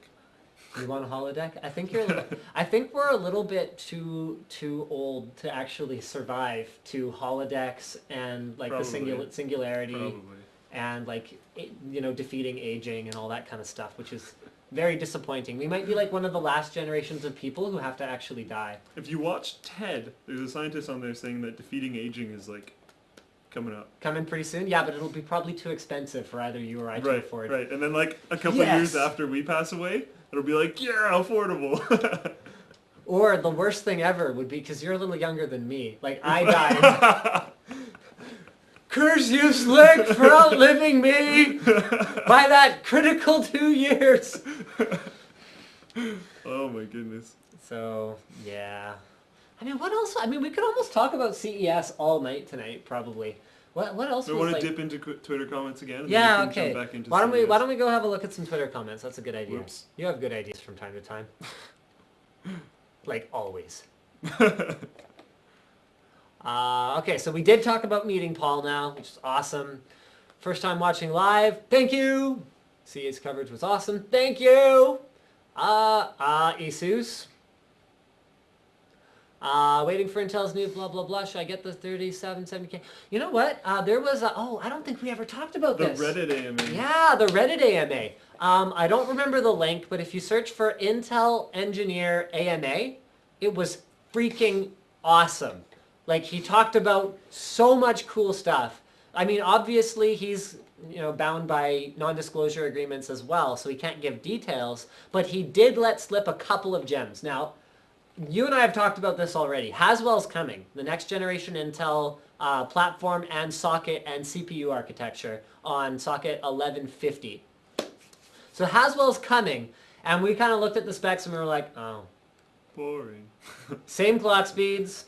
You want a holodeck? I think we're a little bit too old to actually survive to holodecks and like Probably. the singularity. Probably. And like defeating aging and all that kind of stuff, which is very disappointing. We might be like one of the last generations of people who have to actually die. If you watch TED, there's a scientist on there saying that defeating aging is like coming up. Coming pretty soon? Yeah, but it'll be probably too expensive for either you or I to afford. Right, and then like a couple of years after we pass away, it'll be like, yeah, affordable. Or the worst thing ever would be, because you're a little younger than me, like I died. Curse you, Slick, for outliving me by that critical 2 years. Oh my goodness. So, yeah. I mean, what else? I mean, we could almost talk about CES all night tonight, probably. What else? We want to dip into Twitter comments again. And yeah. then we can Okay. jump back into Why don't CES. we go have a look at some Twitter comments? That's a good idea. Whoops. You have good ideas from time to time. Like always. Okay, so we did talk about meeting Paul now, which is awesome. First time watching live. Thank you. CES coverage was awesome. Thank you. Asus. Waiting for Intel's new blah blah blah. Should I get the 3770K? You know what? There was I don't think we ever talked about this. The Reddit AMA. Yeah, the Reddit AMA. I don't remember the link, but if you search for Intel Engineer AMA, it was freaking awesome. Like, he talked about so much cool stuff. I mean, obviously he's bound by non-disclosure agreements as well, so he can't give details, but he did let slip a couple of gems. Now, you and I have talked about this already. Haswell's coming, the next generation Intel platform and socket and CPU architecture on socket 1150. So Haswell's coming, and we kind of looked at the specs and we were like, oh. Boring. Same clock speeds.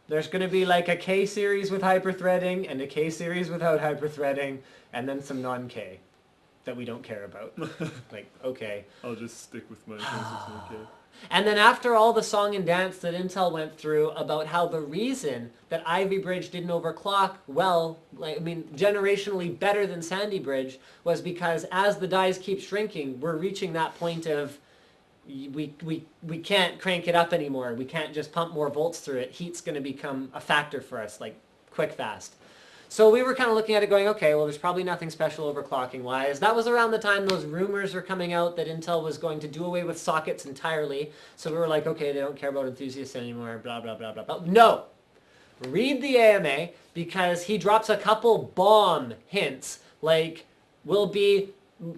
There's going to be like a K series with hyperthreading and a K series without hyperthreading, and then some non-K that we don't care about. Like, okay. I'll just stick with my 2600K. And then after all the song and dance that Intel went through about how the reason that Ivy Bridge didn't overclock well, generationally better than Sandy Bridge, was because as the dies keep shrinking, we're reaching that point of we can't crank it up anymore. We can't just pump more volts through it. Heat's going to become a factor for us, like quick fast. So we were kind of looking at it going, okay, well, there's probably nothing special overclocking-wise. That was around the time those rumors were coming out that Intel was going to do away with sockets entirely. So we were like, okay, they don't care about enthusiasts anymore, blah, blah, blah, blah, blah. No! Read the AMA, because he drops a couple bomb hints, like, will be,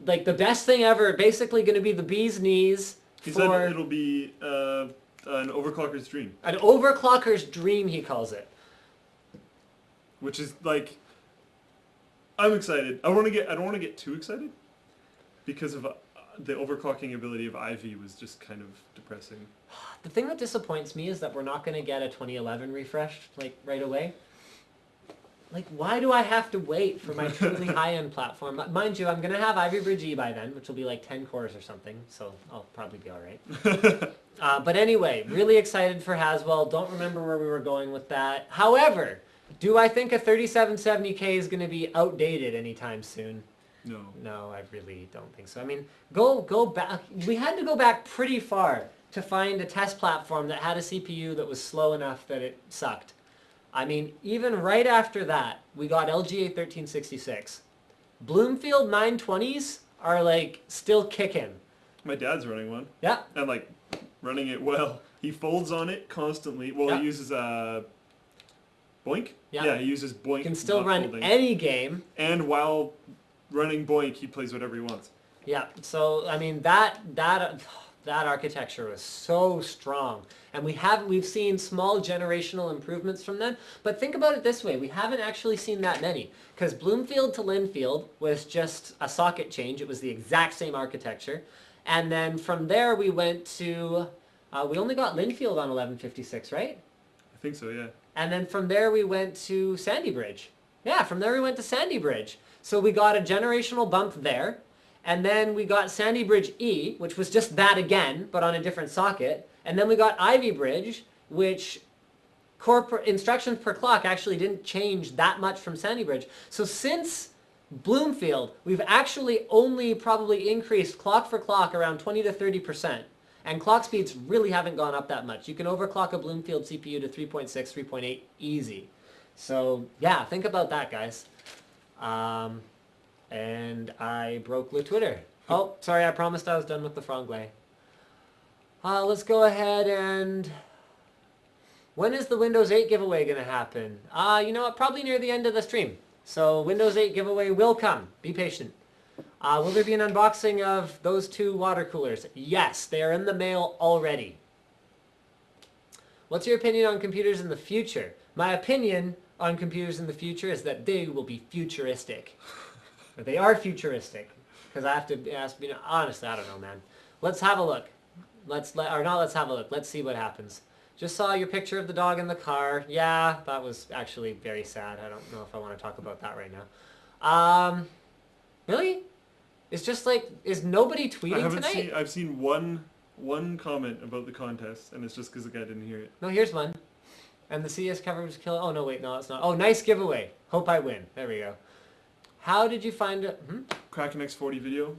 like, the best thing ever, basically going to be the bee's knees. He said it'll be an overclocker's dream. An overclocker's dream, he calls it. Which is like, I'm excited. I don't want to get too excited because of the overclocking ability of Ivy was just kind of depressing. The thing that disappoints me is that we're not going to get a 2011 refresh like right away. Like, why do I have to wait for my truly high-end platform? Mind you, I'm going to have Ivy Bridge E by then, which will be like 10 cores or something, so I'll probably be all right. But anyway, really excited for Haswell. Don't remember where we were going with that. However, do I think a 3770K is going to be outdated anytime soon? No. No, I really don't think so. I mean, go back. We had to go back pretty far to find a test platform that had a CPU that was slow enough that it sucked. I mean, even right after that, we got LGA 1366. Bloomfield 920s are like still kicking. My dad's running one. Yeah. And like running it well. He folds on it constantly. Well, Yeah. he uses Boink? Yeah. He uses Boink. You can still not run folding. any game. And while running Boink, he plays whatever he wants. Yeah, so I mean that architecture was so strong, and we've seen small generational improvements from them. But think about it this way: we haven't actually seen that many, because Bloomfield to Linfield was just a socket change. It was the exact same architecture, and then from there we went to we only got Linfield on 1156, right? I think so, yeah. And then from there we went to Sandy Bridge. Yeah, from there we went to Sandy Bridge. So we got a generational bump there. And then we got Sandy Bridge E, which was just that again, but on a different socket. And then we got Ivy Bridge, which instructions per clock actually didn't change that much from Sandy Bridge. So since Bloomfield, we've actually only probably increased clock for clock around 20 to 30%. And clock speeds really haven't gone up that much. You can overclock a Bloomfield CPU to 3.6, 3.8 easy. So yeah, think about that, guys. And I broke the Twitter. Oh, sorry, I promised I was done with the franglais. Let's go ahead and... When is the Windows 8 giveaway going to happen? You know what? Probably near the end of the stream. So Windows 8 giveaway will come. Be patient. Will there be an unboxing of those two water coolers? Yes, they are in the mail already. What's your opinion on computers in the future? My opinion on computers in the future is that they will be futuristic. They are futuristic, because I have to ask. Honestly, I don't know, man. Let's have a look. Let's have a look. Let's see what happens. Just saw your picture of the dog in the car. Yeah, that was actually very sad. I don't know if I want to talk about that right now. Really? It's just like, is nobody tweeting tonight? I've seen one comment about the contest, and it's just because the guy didn't hear it. No, here's one. And the CS cover was killer. Oh no, wait, no, it's not. Oh, nice giveaway. Hope I win. There we go. How did you find it? Kraken X40 video.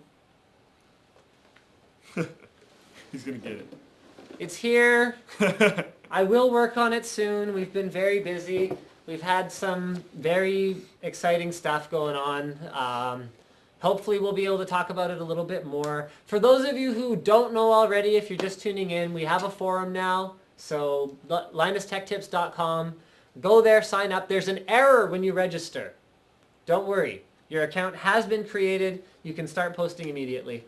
He's gonna get it. It's here. I will work on it soon. We've been very busy. We've had some very exciting stuff going on. Hopefully we'll be able to talk about it a little bit more. For those of you who don't know already, if you're just tuning in, we have a forum now. So linustechtips.com. Go there, sign up. There's an error when you register. Don't worry. Your account has been created. You can start posting immediately.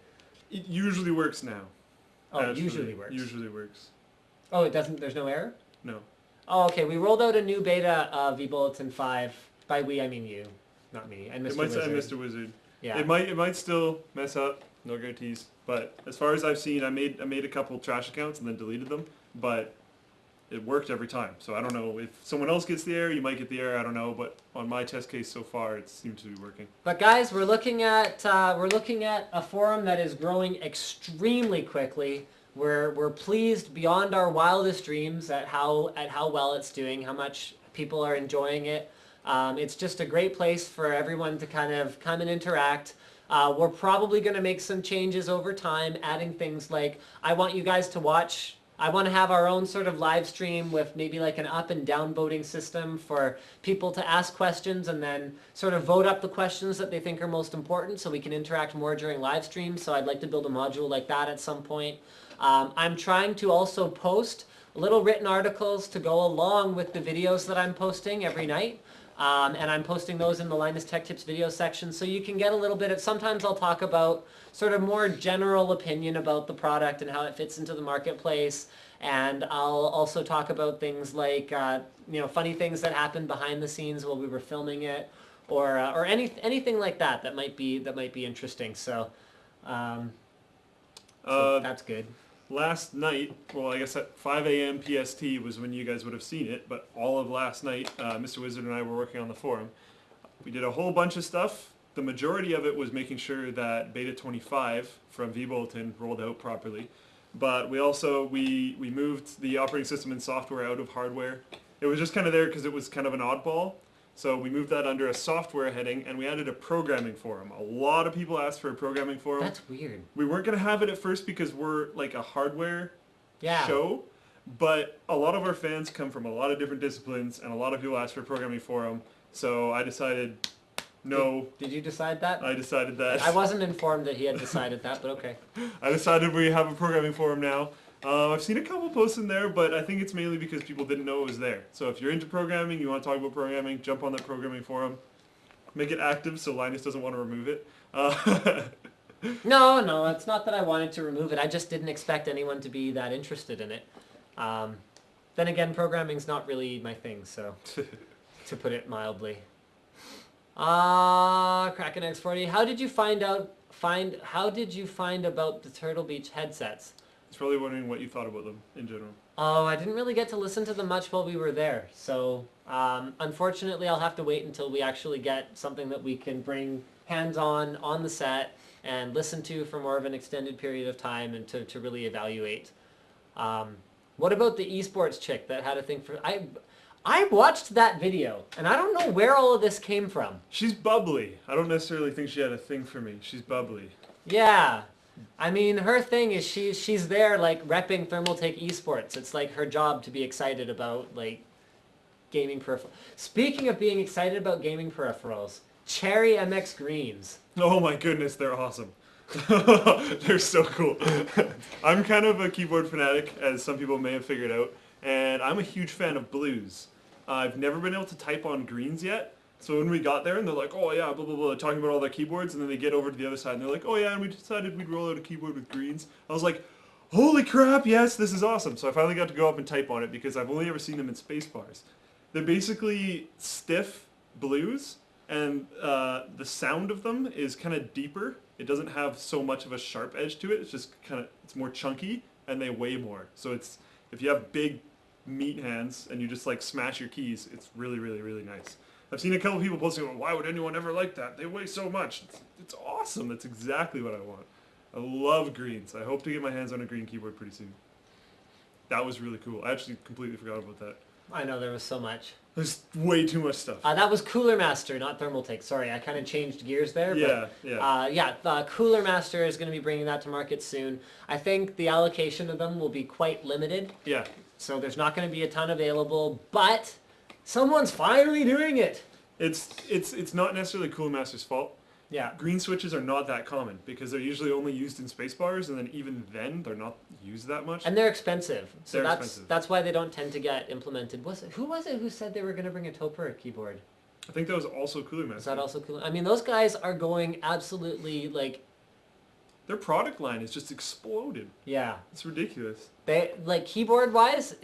It usually works now. Oh, it usually works. Usually works. Oh, it doesn't? There's no error? No. Oh, okay. We rolled out a new beta of vBulletin 5. By we, I mean you. Not me. And Mr. Wizard. And Mr. Wizard. Yeah. It might still mess up. No guarantees. But as far as I've seen, I made a couple trash accounts and then deleted them. But it worked every time. So I don't know if someone else gets the error, you might get the error. I don't know. But on my test case so far, it seems to be working. But guys, we're looking at a forum that is growing extremely quickly. We're pleased beyond our wildest dreams at how well it's doing, how much people are enjoying it. It's just a great place for everyone to kind of come and interact. We're probably going to make some changes over time, adding things like, I want you guys to watch. I want to have our own sort of live stream with maybe like an up and down voting system for people to ask questions and then sort of vote up the questions that they think are most important so we can interact more during live streams. So I'd like to build a module like that at some point. I'm trying to also post little written articles to go along with the videos that I'm posting every night. And I'm posting those in the Linus Tech Tips video section, so you can get a little bit of, sometimes I'll talk about sort of more general opinion about the product and how it fits into the marketplace, and I'll also talk about things like, funny things that happened behind the scenes while we were filming it, or anything like that that might be interesting, so that's good. Last night, well, I guess at 5 a.m. PST was when you guys would have seen it, but all of last night, Mr. Wizard and I were working on the forum. We did a whole bunch of stuff. The majority of it was making sure that Beta 25 from vBulletin rolled out properly. But we also, we moved the operating system and software out of hardware. It was just kind of there because it was kind of an oddball. So we moved that under a software heading, and we added a programming forum. A lot of people asked for a programming forum. That's weird. We weren't going to have it at first because we're like a hardware show, but a lot of our fans come from a lot of different disciplines, and a lot of people asked for a programming forum. So I decided, no. Did you decide that? I decided that. I wasn't informed that he had decided that, but okay. I decided we have a programming forum now. I've seen a couple posts in there, but I think it's mainly because people didn't know it was there. So if you're into programming, you want to talk about programming, jump on that programming forum. Make it active so Linus doesn't want to remove it. No, it's not that I wanted to remove it. I just didn't expect anyone to be that interested in it. Then again, programming's not really my thing, so to put it mildly. Kraken X40. How did you find about the Turtle Beach headsets? He's probably wondering what you thought about them in general. Oh, I didn't really get to listen to them much while we were there. So, unfortunately, I'll have to wait until we actually get something that we can bring hands-on on the set and listen to for more of an extended period of time and to really evaluate. What about the esports chick that had a thing for... I watched that video, and I don't know where all of this came from. She's bubbly. I don't necessarily think she had a thing for me. She's bubbly. Yeah. I mean, her thing is she's there, like, repping Thermaltake esports. It's, like, her job to be excited about, like, gaming peripherals. Speaking of being excited about gaming peripherals, Cherry MX Greens. Oh my goodness, they're awesome. They're so cool. I'm kind of a keyboard fanatic, as some people may have figured out, and I'm a huge fan of blues. I've never been able to type on greens yet, so when we got there and they're like, oh yeah, blah, blah, blah, talking about all their keyboards, and then they get over to the other side and they're like, oh yeah, and we decided we'd roll out a keyboard with greens. I was like, holy crap, yes, this is awesome. So I finally got to go up and type on it because I've only ever seen them in space bars. They're basically stiff blues, and the sound of them is kind of deeper. It doesn't have so much of a sharp edge to it. It's just kind of, it's more chunky, and they weigh more. So it's, if you have big meat hands and you just like smash your keys, it's really, really, really nice. I've seen a couple people posting, well, why would anyone ever like that? They weigh so much. It's awesome. That's exactly what I want. I love greens. I hope to get my hands on a green keyboard pretty soon. That was really cool. I actually completely forgot about that. I know, there was so much. There's way too much stuff. That was Cooler Master, not Thermaltake. Sorry, I kind of changed gears there. Yeah, but, yeah. Cooler Master is going to be bringing that to market soon. I think the allocation of them will be quite limited. Yeah. So there's not going to be a ton available, but someone's finally doing it. It's not necessarily Cooler Master's fault. Yeah. Green switches are not that common because they're usually only used in spacebars, and then even then they're not used that much. And they're expensive. So they're that's expensive. That's why they don't tend to get implemented. Who was it who said they were going to bring a Topper keyboard? I think that was also Cooler Master. Is that also Cooler? I mean, those guys are going absolutely like... Their product line has just exploded. Yeah. It's ridiculous. They, like, keyboard-wise,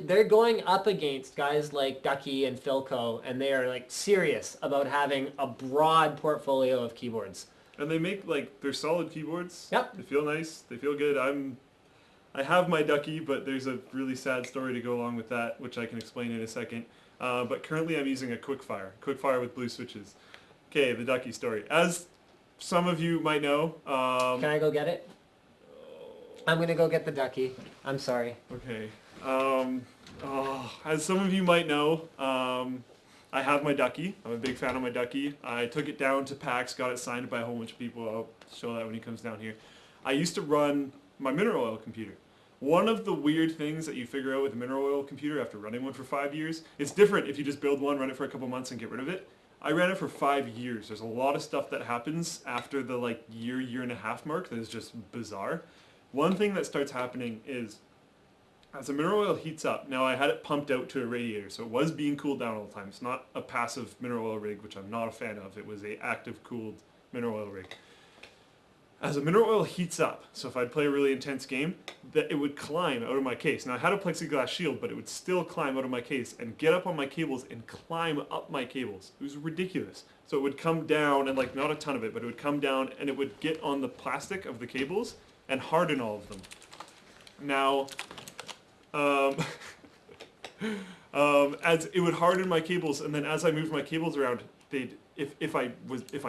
they're going up against guys like Ducky and Philco, and they are, like, serious about having a broad portfolio of keyboards. And they make, like, they're solid keyboards. Yep. They feel nice. They feel good. I have my Ducky, but there's a really sad story to go along with that, which I can explain in a second. But currently I'm using a Quickfire with blue switches. Okay, the Ducky story. As some of you might know... Can I go get it? I'm going to go get the Ducky. I'm sorry. Okay. As some of you might know, I have my Ducky. I'm a big fan of my Ducky. I took it down to PAX, got it signed by a whole bunch of people. I'll show that when he comes down here. I used to run my mineral oil computer. One of the weird things that you figure out with a mineral oil computer after running one for 5 years, it's different if you just build one, run it for a couple months and get rid of it. I ran it for 5 years. There's a lot of stuff that happens after the like year and a half mark that is just bizarre. One thing that starts happening is as the mineral oil heats up, now I had it pumped out to a radiator, so it was being cooled down all the time. It's not a passive mineral oil rig, which I'm not a fan of. It was a active cooled mineral oil rig. As the mineral oil heats up, so if I'd play a really intense game, that it would climb out of my case. Now I had a plexiglass shield, but it would still climb out of my case and get up on my cables and climb up my cables. It was ridiculous. So it would come down, and like not a ton of it, but it would come down and it would get on the plastic of the cables and harden all of them. Now, as it would harden my cables, and then as I moved my cables around, if I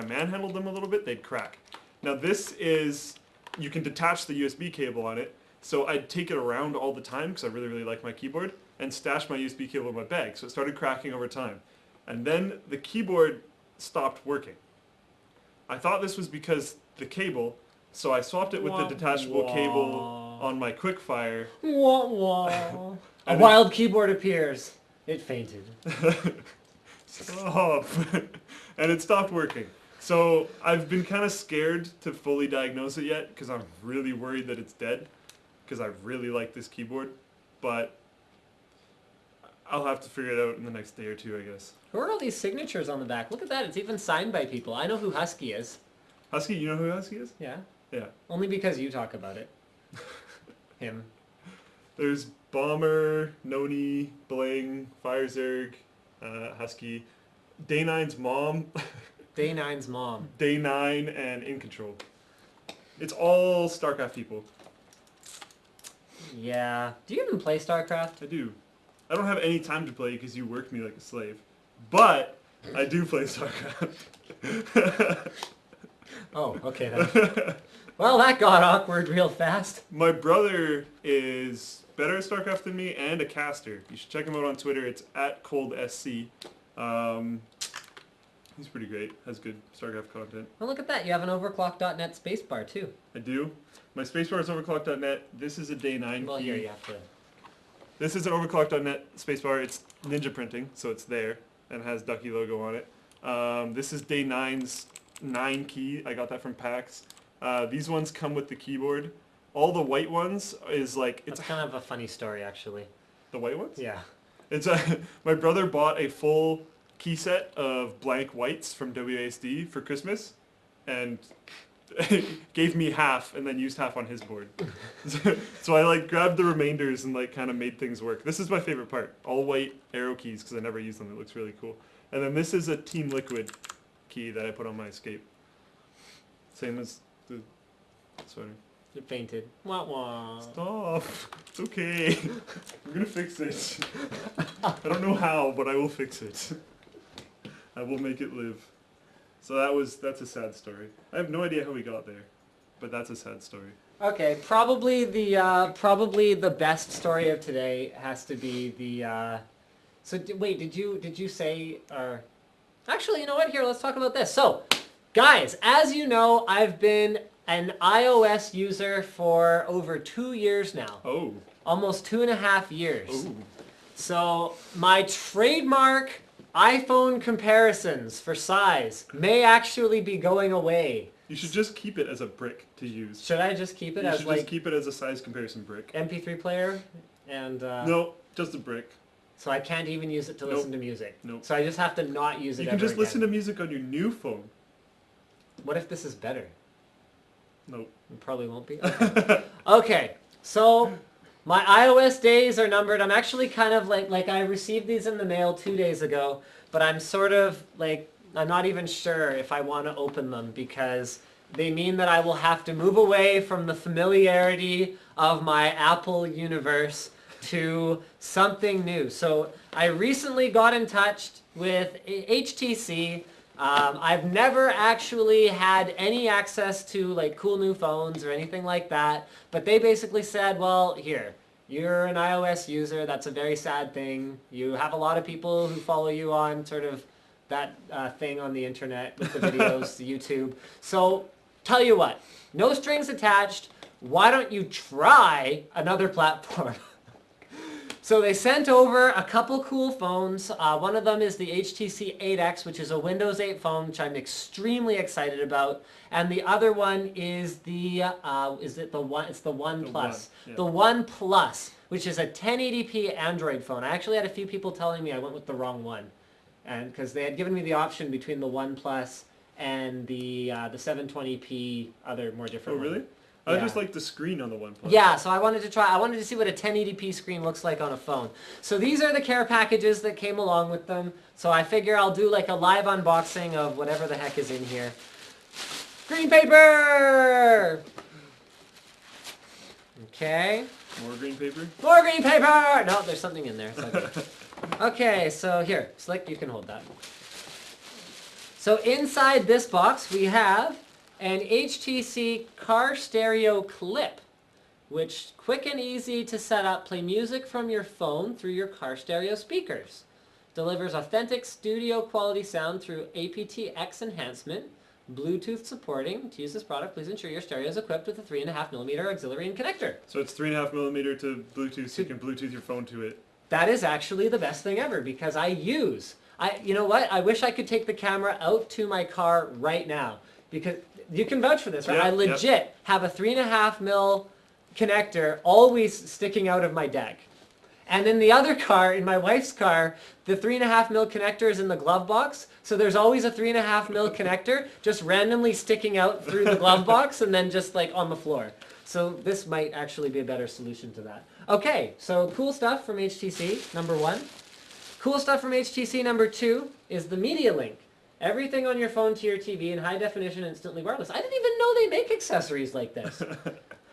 manhandled them a little bit, they'd crack. Now this is, you can detach the USB cable on it, so I'd take it around all the time because I really, really like my keyboard, and stash my USB cable in my bag, so it started cracking over time. And then the keyboard stopped working. I thought this was because the cable, so I swapped it with the detachable cable on my Quickfire. A wild keyboard appears. It fainted. Stop. And it stopped working. So I've been kind of scared to fully diagnose it yet because I'm really worried that it's dead. because I really like this keyboard, but I'll have to figure it out in the next day or two, I guess. Who are all these signatures on the back? Look at that. It's even signed by people. I know who Husky is. Husky, you know who Husky is? Yeah. Yeah. Only because you talk about it. Him. There's Bomber, Noni, Bling, Firezerg, Husky, Day9's mom. Day9's mom. Day9 and In Control. It's all StarCraft people. Yeah. Do you even play StarCraft? I do. I don't have any time to play because you work me like a slave. But I do play StarCraft. Oh, okay then. Well, that got awkward real fast. My brother is better at StarCraft than me and a caster. You should check him out on Twitter. It's @ColdSC. He's pretty great. Has good StarCraft content. Well, look at that. You have an overclock.net spacebar too. I do. My spacebar is overclock.net. This is a Day9 Well, key. here you have to. This is an overclock.net spacebar. It's ninja printing, so it's there and has Ducky logo on it. This is Day9's 9 key. I got that from PAX. These ones come with the keyboard. All the white ones is like That's kind of a funny story, actually. the white ones. Yeah. It's my brother bought a full key set of blank whites from WASD for Christmas, and gave me half and then used half on his board. So I like grabbed the remainders and like kind of made things work. This is my favorite part. All white arrow keys because I never use them. It looks really cool. And then this is a Team Liquid key that I put on my Escape. Same as the sweater. It fainted. Wah wah. Stop. It's okay. We're gonna fix it. I don't know how, but I will fix it. I will make it live. So that's a sad story. I have no idea how we got there, but that's a sad story. Okay, probably the best story of today has to be the. Wait, did you say? Actually, you know what? Here, let's talk about this. So, guys, as you know, I've been an iOS user for over 2 years now. Oh. Almost 2.5 years. Oh. So my trademark iPhone comparisons for size may actually be going away. You should just keep it as a brick to use. Should I just keep it You as should like just keep it as a size comparison brick. MP3 player? And No, just a brick. so I can't even use it to listen to music. Nope. So I just have to not use it You can ever just listen again. to music on your new phone. What if this is better? Nope. It probably won't be. Okay, so my iOS days are numbered. I'm actually kind of like I received these in the mail 2 days ago, but I'm sort of like, I'm not even sure if I want to open them because they mean that I will have to move away from the familiarity of my Apple universe to something new. So I recently got in touch with HTC. I've never actually had any access to like cool new phones or anything like that, but they basically said, well, here, you're an iOS user, that's a very sad thing. You have a lot of people who follow you on sort of that thing on the internet with the videos, the YouTube. So tell you what, no strings attached, why don't you try another platform? So they sent over a couple cool phones. One of them is the HTC 8X, which is a Windows 8 phone, which I'm extremely excited about. And the other one is the It's the One Plus. Yeah. The One Plus, which is a 1080p Android phone. I actually had a few people telling me I went with the wrong one, and because they had given me the option between the One Plus and the 720p other more different. Oh, really? one. I Yeah. just like the screen on the OnePlus. Yeah, so I wanted to see what a 1080p screen looks like on a phone. So these are the care packages that came along with them. So I figure I'll do like a live unboxing of whatever the heck is in here. Green paper! Okay. More green paper? More green paper! No, there's something in there. It's okay. Okay, so here, Slick, you can hold that. So inside this box we have an HTC car stereo clip, which quick and easy to set up, play music from your phone through your car stereo speakers. Delivers authentic studio quality sound through aptX enhancement, Bluetooth supporting. To use this product, please ensure your stereo is equipped with a 3.5mm auxiliary in connector. So it's 3.5mm to Bluetooth, so you can Bluetooth your phone to it. That is actually the best thing ever because you know what? I wish I could take the camera out to my car right now because you can vouch for this, right? Yeah, I legit have a 3.5mm connector always sticking out of my deck. And in the other car, in my wife's car, the 3.5 mil connector is in the glove box. So there's always a 3.5 mil connector just randomly sticking out through the glove box and then just like on the floor. So this might actually be a better solution to that. Okay, so cool stuff from HTC, number 1. Cool stuff from HTC, number 2, is the Media Link. Everything on your phone to your TV in high definition, instantly wireless. I didn't even know they make accessories like this.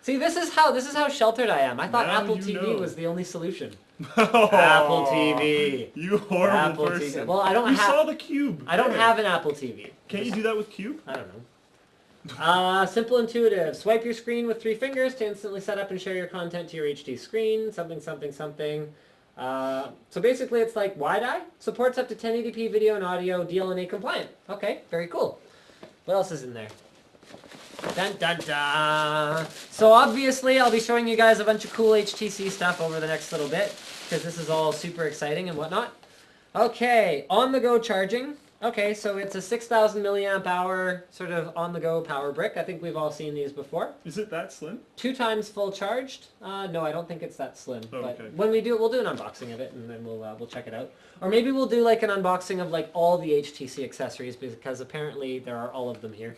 See, this is how sheltered I am. I thought Now Apple you TV know. was the only solution. Oh, Apple TV. You horrible Apple person. TV. Well, I don't You have. saw the cube. I don't There. have an Apple TV. Can't you do that with Cube? I don't know. Simple, intuitive. Swipe your screen with 3 fingers to instantly set up and share your content to your HD screen. Something, something, something. So basically, it's like wide-eye. Supports up to 1080p video and audio. DLNA compliant. Okay, very cool. What else is in there? Dun dun dun! So obviously I'll be showing you guys a bunch of cool HTC stuff over the next little bit, because this is all super exciting and whatnot. Okay, on-the-go charging. Okay, so it's a 6,000 milliamp hour sort of on-the-go power brick. I think we've all seen these before. Is it that slim? 2 times full charged. No, I don't think it's that slim. Oh, but okay. when we do it, we'll do an unboxing of it, and then we'll check it out. Or maybe we'll do like an unboxing of like all the HTC accessories, because apparently there are all of them here.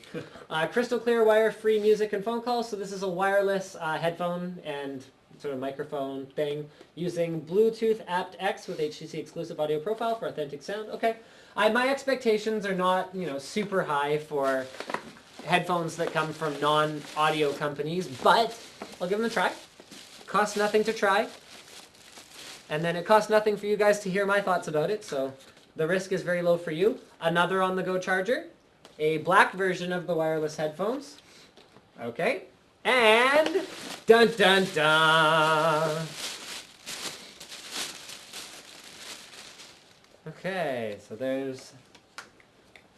Crystal clear wire-free music and phone calls. So this is a wireless headphone and sort of microphone thing using Bluetooth aptX with HTC exclusive audio profile for authentic sound. Okay. My expectations are not, super high for headphones that come from non-audio companies, but I'll give them a try. Costs nothing to try. And then it costs nothing for you guys to hear my thoughts about it, so the risk is very low for you. Another on-the-go charger. A black version of the wireless headphones. Okay. And dun dun dun! Okay, so there's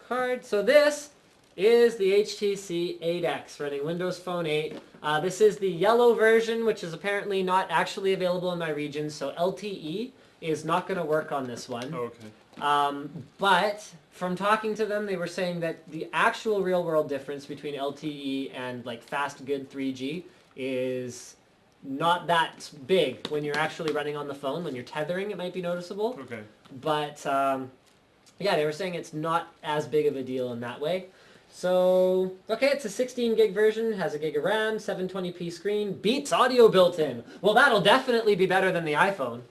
card. So this is the HTC 8X running Windows Phone 8. This is the yellow version, which is apparently not actually available in my region, so LTE is not going to work on this one. Oh, okay. But from talking to them, they were saying that the actual real-world difference between LTE and like fast, good 3G is not that big when you're actually running on the phone. When you're tethering, it might be noticeable. Okay. But yeah, they were saying it's not as big of a deal in that way. So, okay, it's a 16 gig version, has a gig of RAM, 720p screen, Beats audio built in. Well, that'll definitely be better than the iPhone.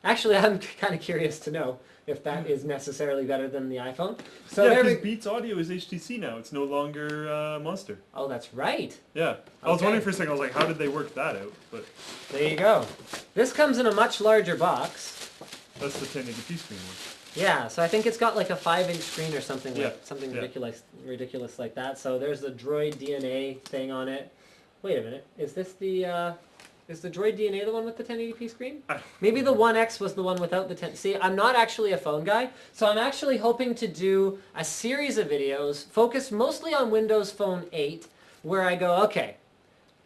Actually, I'm kind of curious to know if that is necessarily better than the iPhone. So yeah, there because we... Beats Audio is HTC now. It's no longer Monster. Oh, that's right. Yeah. I was Okay. wondering for a second, I was like, how did they work that out? But There you go. This comes in a much larger box. that's the 1080p screen one. Yeah, so I think it's got like a 5-inch screen or something like Yeah, something yeah. ridiculous like that. So there's the Droid DNA thing on it. Wait a minute, is this the is the Droid DNA the one with the 1080p screen? Maybe the 1X was the one without the 10. See, I'm not actually a phone guy, so I'm actually hoping to do a series of videos focused mostly on Windows Phone 8, where I go, okay,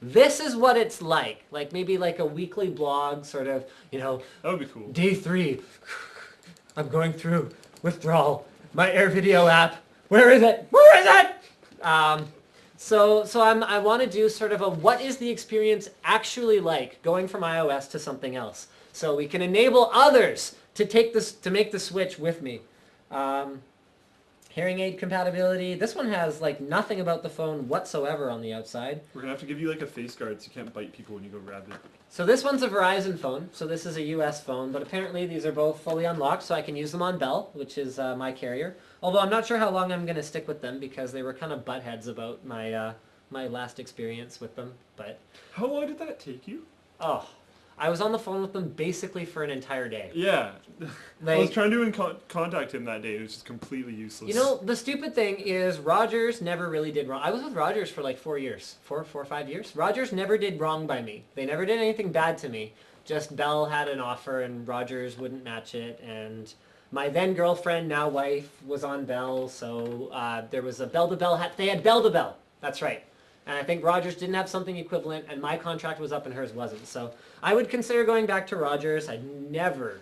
this is what it's like maybe like a weekly blog, sort of, That would be cool. Day 3. I'm going through withdrawal. My AirVideo app. Where is it? Where is it? So I want to do sort of a what is the experience actually like going from iOS to something else, so we can enable others to make the switch with me. Hearing aid compatibility. This one has like nothing about the phone whatsoever on the outside. We're gonna have to give you like a face guard so you can't bite people when you go grab it. So this one's a Verizon phone, so this is a US phone, but apparently these are both fully unlocked, so I can use them on Bell, which is my carrier. Although I'm not sure how long I'm going to stick with them, because they were kind of buttheads about my my last experience with them. But How long did that take you? oh, I was on the phone with them basically for an entire day. Yeah. I was Like, trying to contact him that day. It was just completely useless. you know, the stupid thing is Rogers never really did wrong. I was with Rogers for like 4 years, 4 or 5 years. Rogers never did wrong by me. They never did anything bad to me. Just Bell had an offer and Rogers wouldn't match it, and my then girlfriend, now wife, was on Bell, so there was a Bell to Bell. They had Bell to Bell. That's right. And I think Rogers didn't have something equivalent, and my contract was up and hers wasn't. So I would consider going back to Rogers. I'd never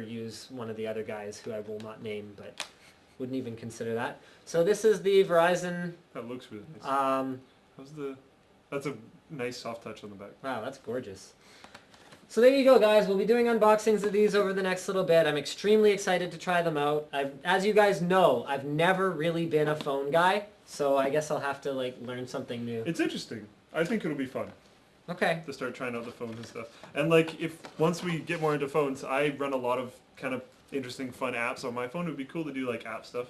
use one of the other guys who I will not name, but wouldn't even consider that. So this is the Verizon. That looks really nice. Um, How's the That's a nice soft touch on the back. Wow, that's gorgeous. So there you go, guys. We'll be doing unboxings of these over the next little bit. I'm extremely excited to try them out. As you guys know, I've never really been a phone guy, so I guess I'll have to like learn something new. It's interesting. I think it'll be fun. Okay. To start trying out the phones and stuff. And like, if once we get more into phones, I run a lot of kind of interesting, fun apps on my phone. It would be cool to do like app stuff.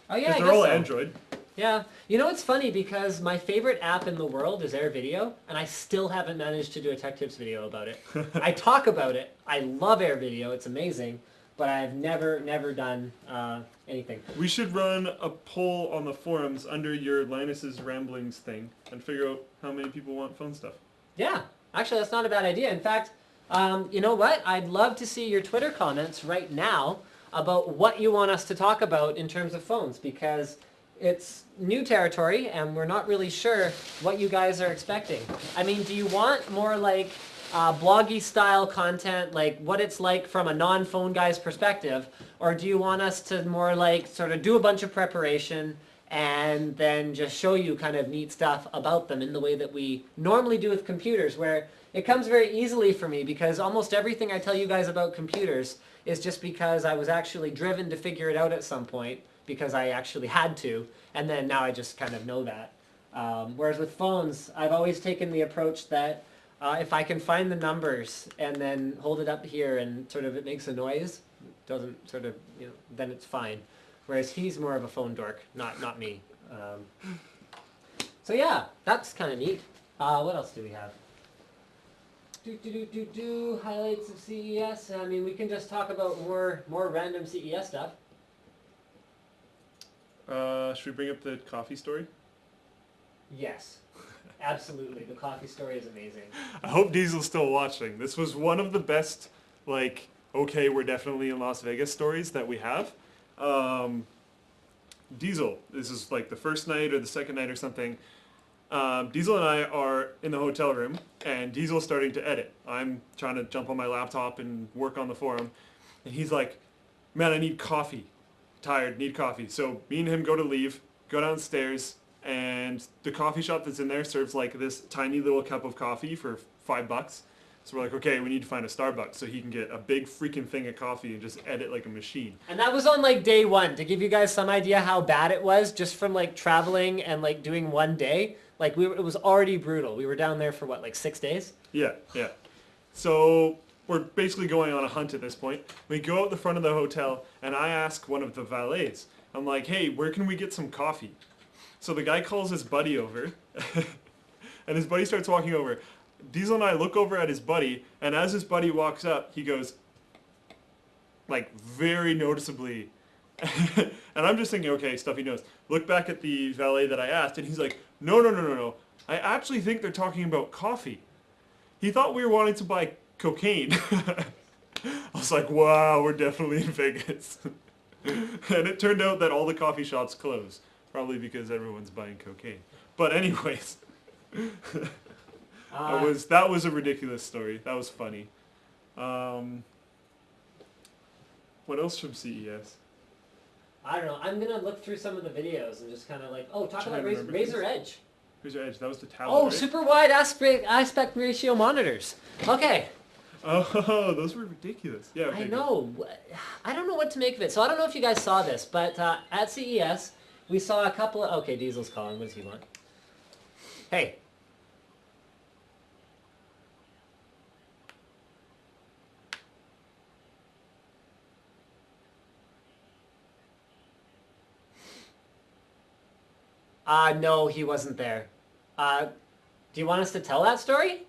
Oh yeah, I Because guess they're all so. Android. Yeah. You know, it's funny because my favorite app in the world is Air Video, and I still haven't managed to do a tech tips video about it. I talk about it. I love Air Video. It's amazing. But I've never done anything. We should run a poll on the forums under your Linus's Ramblings thing and figure out how many people want phone stuff. Yeah. Actually, that's not a bad idea. In fact, you know what? I'd love to see your Twitter comments right now about what you want us to talk about in terms of phones, because it's new territory and we're not really sure what you guys are expecting. I mean, do you want more like bloggy style content, like what it's like from a non-phone guy's perspective, or do you want us to more like sort of do a bunch of preparation and then just show you kind of neat stuff about them in the way that we normally do with computers, where it comes very easily for me because almost everything I tell you guys about computers is just because I was actually driven to figure it out at some point because I actually had to, and then now I just kind of know that. Whereas with phones, I've always taken the approach that if I can find the numbers and then hold it up here and sort of it makes a noise, doesn't sort of, you know, then it's fine. Whereas he's more of a phone dork, not me. So yeah, that's kind of neat. What else do we have? Highlights of CES. I mean, we can just talk about more random CES stuff. Should we bring up the coffee story? Yes, absolutely. The coffee story is amazing. I hope Diesel's still watching. This was one of the best, like, okay, we're definitely in Las Vegas stories that we have. Diesel, this is like the first night or the second night or something. Diesel and I are in the hotel room, and Diesel's starting to edit. I'm trying to jump on my laptop and work on the forum, and he's like, man, I need coffee. Tired, need coffee. So me and him go downstairs, and the coffee shop that's in there serves like this tiny little cup of coffee for $5. So we're like, okay, we need to find a Starbucks so he can get a big freaking thing of coffee and just edit like a machine. And that was on like day one, to give you guys some idea how bad it was just from like traveling and like doing one day. Like it was already brutal. We were down there for what, like 6 days? Yeah. So we're basically going on a hunt at this point. We go out the front of the hotel, and I ask one of the valets, I'm like, hey, where can we get some coffee? So the guy calls his buddy over, and his buddy starts walking over. Diesel and I look over at his buddy, and as his buddy walks up, he goes, like, very noticeably, and I'm just thinking, okay, stuff he knows. Look back at the valet that I asked, and he's like, no. I actually think they're talking about coffee. He thought we were wanting to buy cocaine. I was like, wow, we're definitely in Vegas. And it turned out that all the coffee shops closed, probably because everyone's buying cocaine. But anyways, that was a ridiculous story. That was funny. What else from CES? I don't know. I'm going to look through some of the videos and just kind of like, talk about Razer Razer Edge. Razer Edge, that was the tablet, Oh, right? super wide aspect ratio monitors. Okay. Oh, those were ridiculous. Yeah. Okay, I know. I don't know what to make of it. So I don't know if you guys saw this, but at CES, we saw a couple of... Okay, Diesel's calling. What does he want? Hey. No, he wasn't there. Do you want us to tell that story?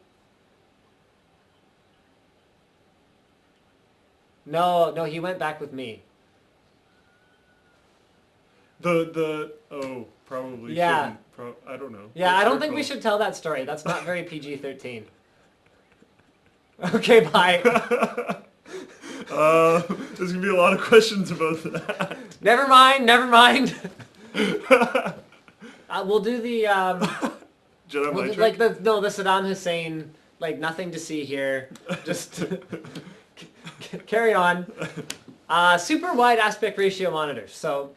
No, he went back with me. Probably Yeah. shouldn't. I don't know. Yeah, It's I don't our think we fault. should tell that story. That's not very PG-13. Okay, bye. There's gonna be a lot of questions about that. Never mind. We'll do the Jedi we'll mind do, like trick? the Saddam Hussein, like nothing to see here. Just carry on. Super wide aspect ratio monitors. So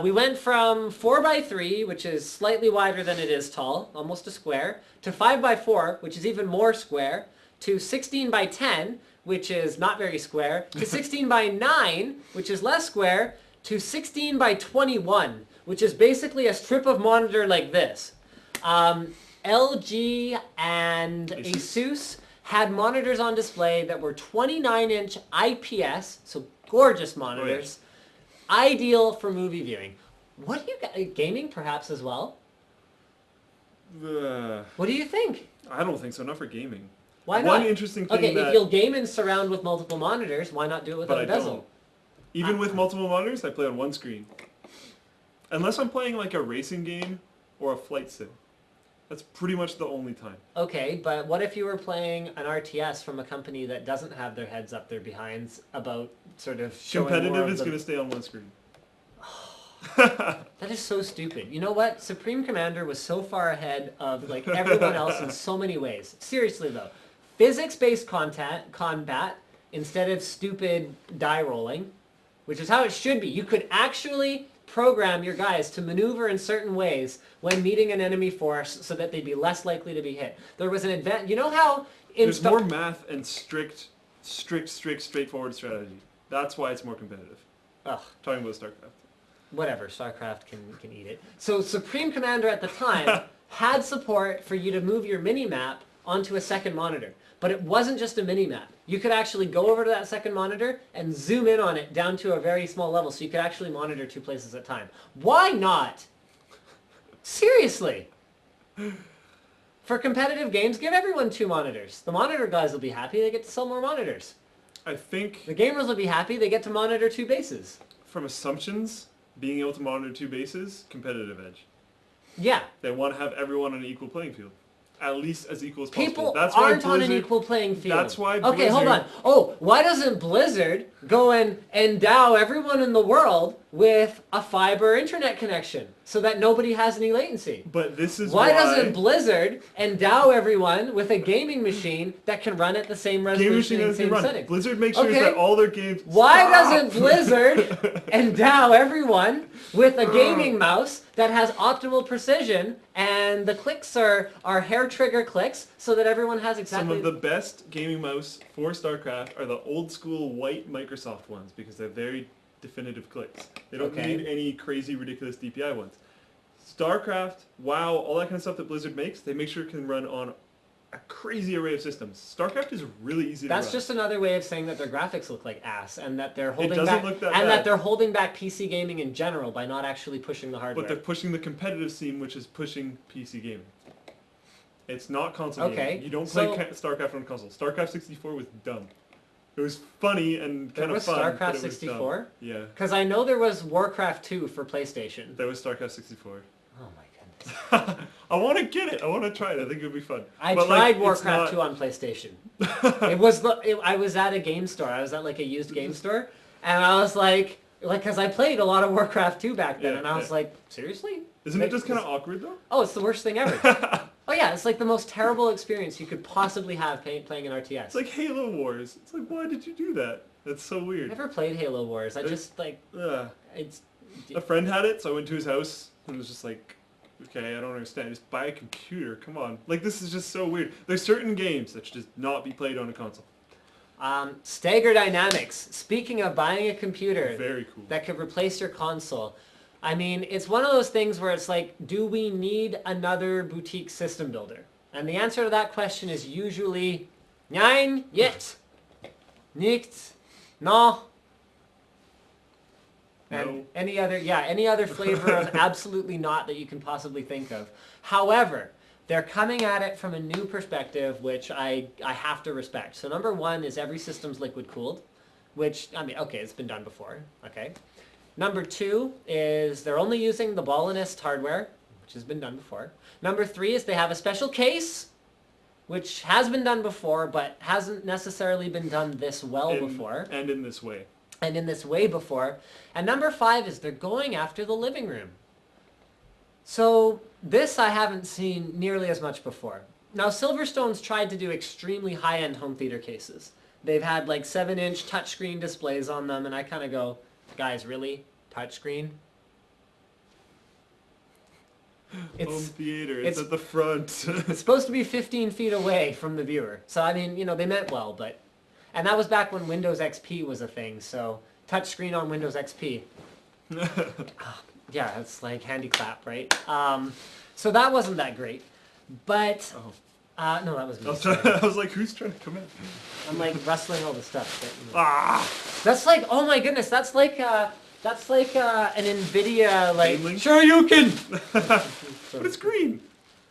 We went from 4x3, which is slightly wider than it is tall, almost a square, to 5x4, which is even more square, to 16x10, which is not very square, to 16x9, which is less square, to 16x21, which is basically a strip of monitor like this. LG and Asus had monitors on display that were 29-inch IPS, so gorgeous monitors, ideal for movie viewing. What do you got? Gaming perhaps as well? What do you think? I don't think so, not for gaming. Why not? One interesting thing okay, if you'll game and surround with multiple monitors, why not do it without a bezel? Don't. Even with multiple monitors, I play on one screen. Unless I'm playing like a racing game or a flight sim. That's pretty much the only time. Okay, but what if you were playing an RTS from a company that doesn't have their heads up their behinds about sort of showing Competitive is going to stay on one screen. That is so stupid. You know what? Supreme Commander was so far ahead of like everyone else in so many ways. Seriously though, physics-based combat instead of stupid die rolling, which is how it should be. You could actually program your guys to maneuver in certain ways when meeting an enemy force so that they'd be less likely to be hit. There was an advantage. You know how there's more math and straightforward strategy. That's why it's more competitive. Ugh. Talking about StarCraft. Whatever, StarCraft can eat it. So Supreme Commander at the time had support for you to move your mini-map onto a second monitor. But it wasn't just a mini-map. You could actually go over to that second monitor and zoom in on it down to a very small level so you could actually monitor two places at a time. Why not? Seriously. For competitive games, give everyone two monitors. The monitor guys will be happy, they get to sell more monitors. I think the gamers will be happy, they get to monitor two bases. From assumptions, being able to monitor two bases, competitive edge. Yeah. They want to have everyone on an equal playing field. At least as equal as People possible. aren't on an equal playing field. That's why Blizzard... Okay, hold on. Oh, why doesn't Blizzard go and endow everyone in the world with a fiber internet connection so that nobody has any latency? But this is why doesn't Blizzard endow everyone with a gaming machine that can run at the same resolution and same settings? Blizzard makes sure that all their games... Why doesn't Blizzard endow everyone with a gaming mouse that has optimal precision and the clicks are hair trigger clicks so that everyone has exactly... Some of the best gaming mouse for StarCraft are the old school white Microsoft ones because they're very definitive clicks. They don't need any crazy, ridiculous DPI ones. StarCraft, WoW, all that kind of stuff that Blizzard makes, they make sure it can run on a crazy array of systems. StarCraft is really easy to run. That's just another way of saying that their graphics look like ass and that they're holding that holding back PC gaming in general by not actually pushing the hardware. But they're pushing the competitive scene, which is pushing PC gaming. It's not console gaming. You don't play StarCraft on console. StarCraft 64 was dumb. It was funny and kind of fun. StarCraft 64? Yeah. Because I know there was Warcraft 2 for PlayStation. There was StarCraft 64. Oh my goodness. I want to get it. I want to try it. I think it would be fun. I tried Warcraft 2 on PlayStation. I was at a game store. I was at like a used game store, and I was like, because I played a lot of Warcraft 2 back then, and I was like, seriously? Isn't it just kind of awkward though? Oh, it's the worst thing ever. Oh yeah, it's like the most terrible experience you could possibly have playing an RTS. It's like Halo Wars. It's like, why did you do that? That's so weird. I never played Halo Wars. I just like... It's... A friend had it, so I went to his house and was just like, okay, I don't understand. Just buy a computer. Come on. Like, this is just so weird. There's certain games that should just not be played on a console. Steiger Dynamics. Speaking of buying a computer... Very cool. ...that could replace your console... I mean, it's one of those things where it's like, do we need another boutique system builder? And the answer to that question is usually, nein, yet, nicht, no. And any other flavor of absolutely not that you can possibly think of. However, they're coming at it from a new perspective, which I have to respect. So number one is every system's liquid cooled, which, I mean, okay, it's been done before, okay. Number two is they're only using the Ballinist hardware, which has been done before. Number three is they have a special case, which has been done before, but hasn't necessarily been done this well before. And in this way. And in this way before. And number five is they're going after the living room. So this I haven't seen nearly as much before. Now Silverstone's tried to do extremely high-end home theater cases. They've had like 7-inch touchscreen displays on them, and I kind of go, guys, really? Touchscreen? Home theater. It's at the front. It's supposed to be 15 feet away from the viewer. So, I mean, they meant well, but... And that was back when Windows XP was a thing, so... Touchscreen on Windows XP. Yeah, it's like handy clap, right? So that wasn't that great. But... Oh. No, that was me. I was like, who's trying to come in? I'm like rustling all the stuff. But, Ah! That's like, oh my goodness, that's like an Nvidia, like... Baneling? Sure you can! But it's green.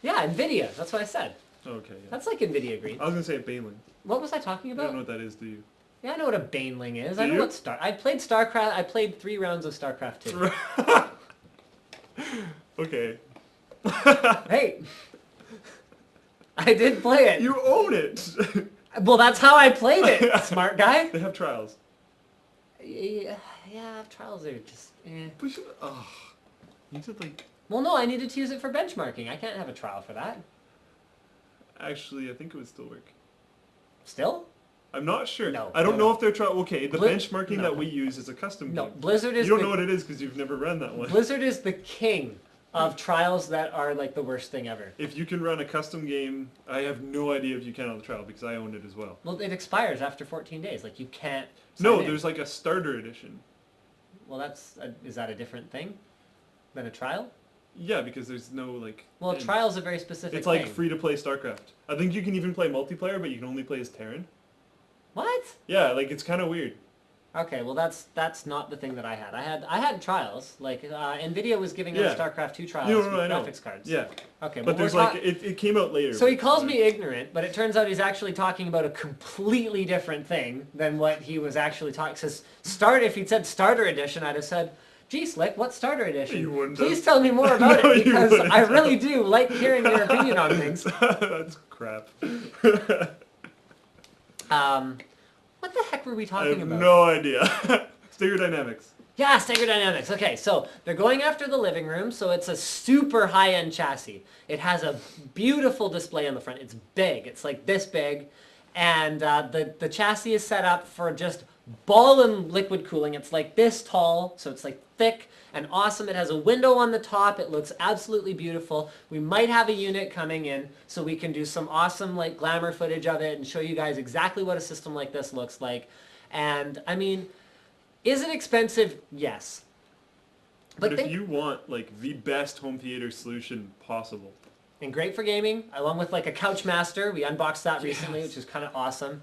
Yeah, Nvidia, that's what I said. Okay, yeah. That's like Nvidia green. I was going to say baneling. What was I talking You about? don't know what that is, do you? Yeah, I know what a baneling is. Do I know you? what I played StarCraft. I played 3 rounds of StarCraft 2. Okay. Hey! I did play it. You own it! Well, that's how I played it, smart guy. They have trials. Yeah, trials are just... But you, you said like... Well, no, I needed to use it for benchmarking. I can't have a trial for that. Actually, I think it would still work. Still? I'm not sure. No. I don't know if they're okay, the benchmarking no. that we use is a custom No, game. Blizzard is You don't know what it is because you've never run that one. Blizzard is the king of trials that are like the worst thing ever. If you can run a custom game, I have no idea if you can on the trial because I owned it as well. Well, it expires after 14 days. Like, you can't No, sign in. there's like a starter edition. Well, is that a different thing than a trial? Yeah, because there's no like... Well, end. trial's a very specific It's like thing. free-to-play StarCraft. I think you can even play multiplayer, but you can only play as Terran. What? Yeah, like it's kind of weird. Okay, well that's not the thing that I had. I had trials. Like Nvidia was giving out StarCraft 2 trials with graphics cards. Yeah. Okay, but there's like it came out later. So he calls me ignorant, but it turns out he's actually talking about a completely different thing than what he was actually talking. Says if he'd said starter edition, I'd have said, "Gee, Slick, what starter edition? You wouldn't Please have. tell me more about No, it you because wouldn't I have. really do like hearing your opinion on things." That's crap. What the heck were we I talking have about? no idea. Steiger Dynamics. Yeah, Steiger Dynamics. Okay, so they're going after the living room, so it's a super high-end chassis. It has a beautiful display on the front. It's big. It's like this big. And the chassis is set up for just ball and liquid cooling. It's like this tall, so it's like thick and awesome. It has a window on the top. It looks absolutely beautiful. We might have a unit coming in, so we can do some awesome like glamour footage of it and show you guys exactly what a system like this looks like. And, I mean... Is it expensive? Yes. But if you want like the best home theater solution possible. And great for gaming, along with like a Couch Master. We unboxed that recently, which is kind of awesome.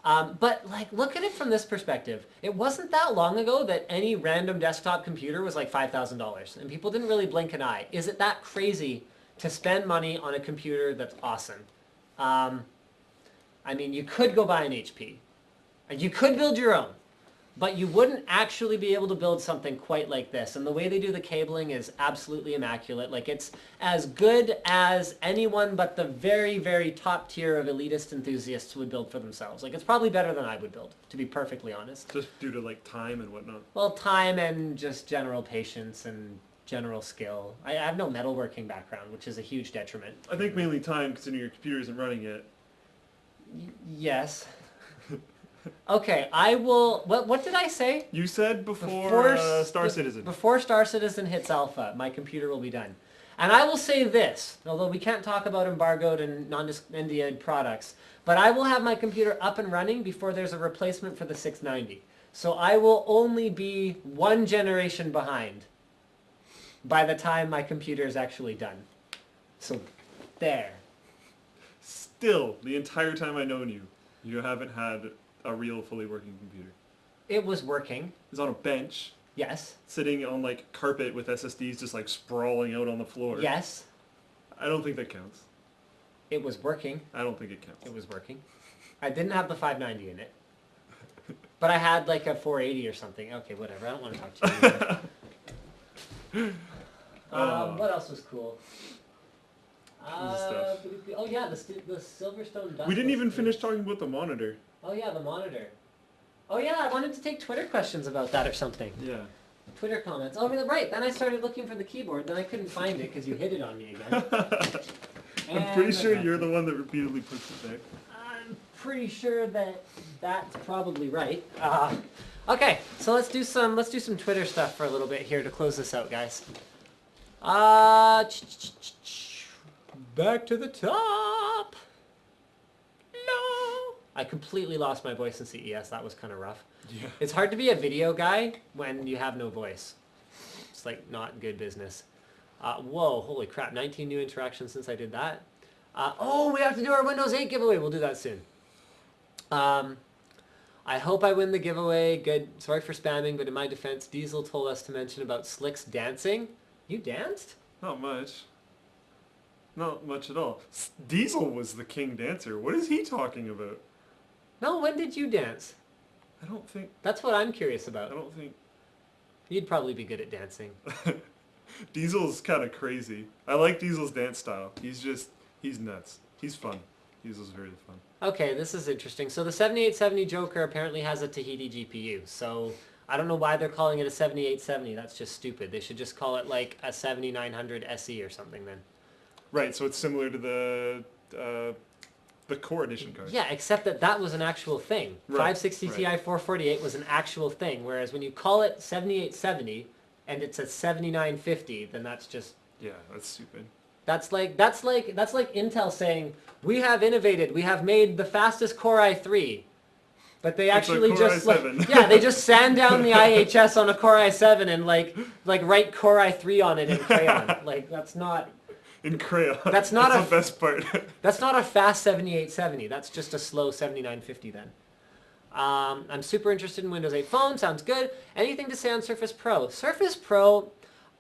But like, look at it from this perspective. It wasn't that long ago that any random desktop computer was like $5,000, and people didn't really blink an eye. Is it that crazy to spend money on a computer that's awesome? I mean, you could go buy an HP. You could build your own. But you wouldn't actually be able to build something quite like this. And the way they do the cabling is absolutely immaculate. Like, it's as good as anyone but the very, very top tier of elitist enthusiasts would build for themselves. Like, it's probably better than I would build, to be perfectly honest. Just due to like time and whatnot. Well, time and just general patience and general skill. I have no metalworking background, which is a huge detriment. I think mainly time, considering your computer isn't running yet. Yes. Okay, I will... What did I say? You said before Star Citizen. Before Star Citizen hits alpha, my computer will be done. And I will say this, although we can't talk about embargoed and non-NDA'd products, but I will have my computer up and running before there's a replacement for the 690. So I will only be 1 generation behind by the time my computer is actually done. So, there. Still, the entire time I've known you, you haven't had a real fully working computer. It was working. It's on a bench, Yes. sitting on like carpet with SSDs just like sprawling out on the floor. Yes. I don't think that counts. It was working. I don't think it counts. It was working. I didn't have the 590 in it. But I had like a 480 or something. Okay, whatever. I don't want to talk to you anymore. What else was cool? Stuff. Oh yeah, the Silverstone dust. We didn't was even cool. finish talking about the monitor. Oh yeah, the monitor. Oh yeah, I wanted to take Twitter questions about that or something. Yeah. Twitter comments. Oh right, then I started looking for the keyboard, then I couldn't find it because you hid it on me again. I'm pretty sure you're the one that repeatedly puts it there. I'm pretty sure that that's probably right. Okay, so let's do some Twitter stuff for a little bit here to close this out, guys. Back to the top. No. I completely lost my voice in CES. That was kind of rough. Yeah. It's hard to be a video guy when you have no voice. It's like not good business. Whoa, holy crap. 19 new interactions since I did that. We have to do our Windows 8 giveaway. We'll do that soon. I hope I win the giveaway. Good. Sorry for spamming, but in my defense, Diesel told us to mention about Slick's dancing. You danced? Not much. Not much at all. Diesel was the king dancer. What is he talking about? No, when did you dance? I don't think... That's what I'm curious I about. don't think... You'd probably be good at dancing. Diesel's kind of crazy. I like Diesel's dance style. He's nuts. He's fun. Diesel's very fun. Okay, this is interesting. So the 7870 Joker apparently has a Tahiti GPU. So I don't know why they're calling it a 7870. That's just stupid. They should just call it like a 7900 SE or something then. Right, so it's similar to the Core Edition card. Yeah, except that was an actual thing. Right, 560 right. Ti 448 was an actual thing, whereas when you call it 7870 and it's a 7950, then that's just... Yeah, that's stupid. That's like Intel saying, we have innovated, we have made the fastest Core i3. But they actually Core just i7. they just sand down the IHS on a Core i7 and like write Core i3 on it in crayon. Like that's not In crayon. That's not the best part. That's not a fast 7870. That's just a slow 7950 then. I'm super interested in Windows 8 Phone. Sounds good. Anything to say on Surface Pro? Surface Pro,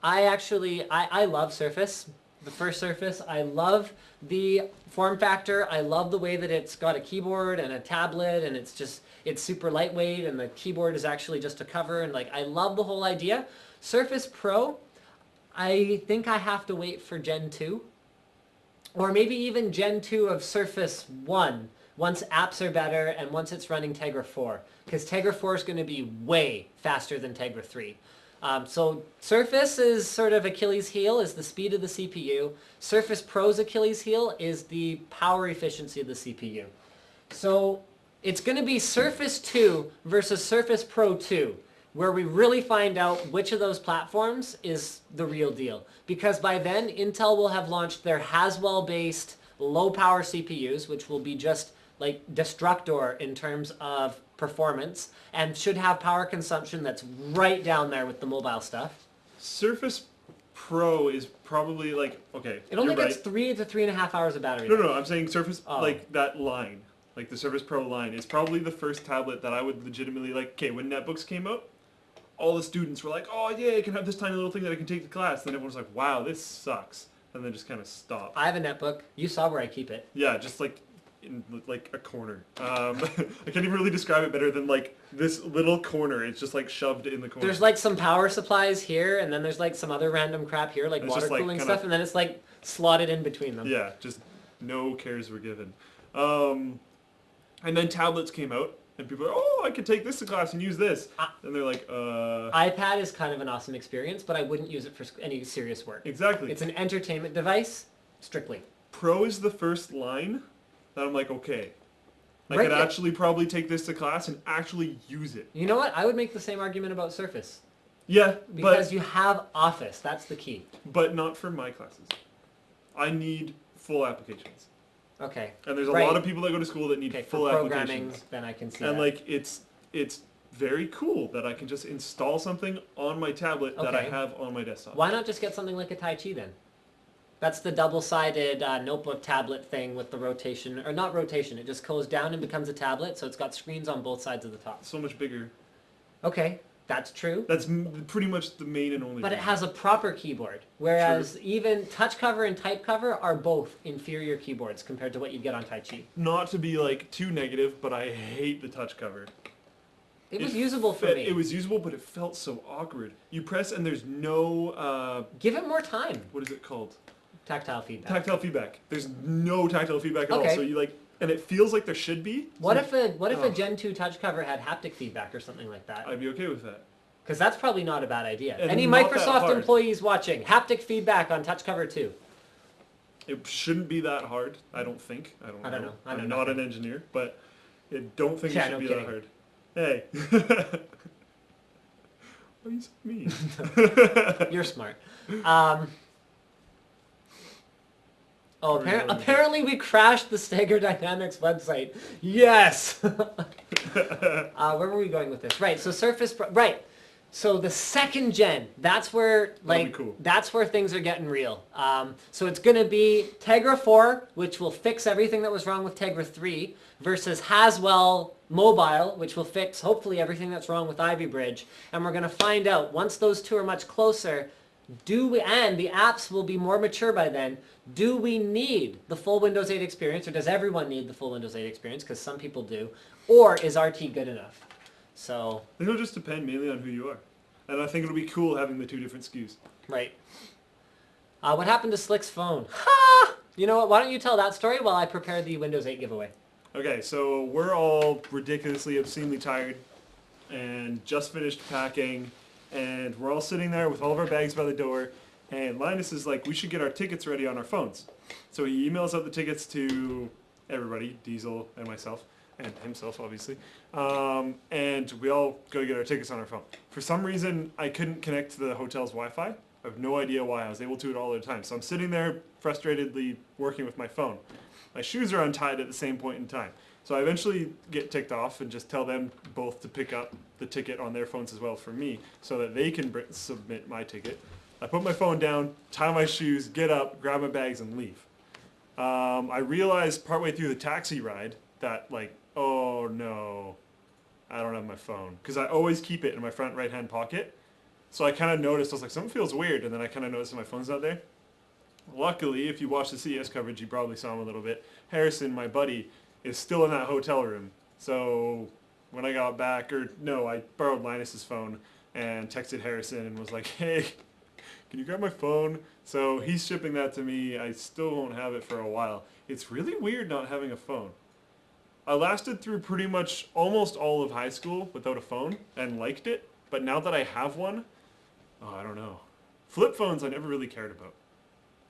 I love Surface. The first Surface. I love the form factor. I love the way that it's got a keyboard and a tablet and it's super lightweight and the keyboard is actually just a cover and like I love the whole idea. Surface Pro, I think I have to wait for Gen 2 or maybe even Gen 2 of Surface 1 once apps are better and once it's running Tegra 4 because Tegra 4 is going to be way faster than Tegra 3. So Surface's sort of Achilles heel is the speed of the CPU. Surface Pro's Achilles heel is the power efficiency of the CPU. So it's going to be Surface 2 versus Surface Pro 2, where we really find out which of those platforms is the real deal. Because by then, Intel will have launched their Haswell-based low-power CPUs, which will be just like Destructor in terms of performance, and should have power consumption that's right down there with the mobile stuff. Surface Pro is probably like, okay, It only you're gets right. 3 to 3.5 hours of battery. No, I'm saying Surface, Oh. like that line, like the Surface Pro line, is probably the first tablet that I would legitimately like. Okay, when netbooks came out, all the students were like, oh yeah, I can have this tiny little thing that I can take to class. Then everyone's like, wow, this sucks. And then just kind of stopped. I have a netbook. You saw where I keep it. Yeah, just like in like a corner. I can't even really describe it better than like this little corner. It's just like shoved in the corner. There's like some power supplies here, and then there's like some other random crap here, like It's water just, like, cooling kinda- stuff, and then it's like slotted in between them. Yeah, just no cares were given. And then tablets came out, and people are, oh, I could take this to class and use this. And they're like, iPad is kind of an awesome experience, but I wouldn't use it for any serious work. Exactly. It's an entertainment device, strictly. Pro is the first line that I'm like, okay, I Right, could yeah. actually probably take this to class and actually use it. You know what? I would make the same argument about Surface. Yeah, Because you have Office. That's the key. but not for my classes. I need full applications. Okay. And there's a Right. lot of people that go to school that need Okay, full for programming, applications. then I can see And that. like it's very cool that I can just install something on my tablet that I Okay. have on my desktop. Why not just get something like a Tai Chi then? That's the double-sided notebook tablet thing with the rotation, or not rotation, it just goes down and becomes a tablet, so it's got screens on both sides of the top. So much bigger. Okay, that's true. That's pretty much the main and only But it reason. has a proper keyboard, whereas even touch cover and type cover are both inferior keyboards compared to what you'd get on Tai Chi. Not to be like too negative, but I hate the touch cover. It was usable for me. It was usable, but it felt so awkward. You press and there's no, Give it more time. what is it called? Tactile feedback. Tactile feedback. There's no tactile feedback at all. Okay. So you like, and it feels like there should be. What So if a Oh. Gen 2 touch cover had haptic feedback or something like that? I'd be okay with that. Because that's probably not a bad idea. And Any not that Microsoft hard. employees watching, haptic feedback on touch cover 2. It shouldn't be that hard. I don't think. I don't know. I know I'm not nothing. an engineer, but I don't think Yeah, it should no be kidding. that hard. Hey. Why are you so mean? You're smart. Oh, Or no? apparently we crashed the Steiger Dynamics website. Yes! Where were we going with this? Right, so right. So the second gen, that's where cool. that's where things are getting real. So it's going to be Tegra 4, which will fix everything that was wrong with Tegra 3, versus Haswell Mobile, which will fix hopefully everything that's wrong with Ivy Bridge. And we're going to find out once those two are much closer, and the apps will be more mature by then, do we need the full Windows 8 experience, or does everyone need the full Windows 8 experience? Because some people do. Or is RT good enough? So I think it'll just depend mainly on who you are. And I think it'll be cool having the two different SKUs. right. What happened to Slick's phone? Ha! You know what? Why don't you tell that story while I prepare the Windows 8 giveaway? Okay, so we're all ridiculously, obscenely tired and just finished packing, and we're all sitting there with all of our bags by the door, and Linus is like, we should get our tickets ready on our phones. So he emails out the tickets to everybody, Diesel and myself, and himself, obviously. And we all go to get our tickets on our phone. For some reason, I couldn't connect to the hotel's Wi-Fi. I have no idea why. I was able to it all the time. So I'm sitting there frustratedly working with my phone. My shoes are untied at the same point in time. So I eventually get ticked off and just tell them both to pick up the ticket on their phones as well for me so that they can submit my ticket. I put my phone down, tie my shoes, get up, grab my bags, and leave. I realized partway through the taxi ride that, like, oh no, I don't have my phone. Because I always keep it in my front right-hand pocket. So I kind of noticed, I was like, something feels weird, and then I kind of noticed that my phone's not there. Luckily, if you watch the CES coverage, you probably saw him a little bit. Harrison, my buddy, is still in that hotel room. So when I got back, I borrowed Linus's phone and texted Harrison and was like, hey, can you grab my phone? So he's shipping that to me. I still won't have it for a while. It's really weird not having a phone. I lasted through pretty much almost all of high school without a phone and liked it. But now that I have one, I don't know. Flip phones I never really cared about.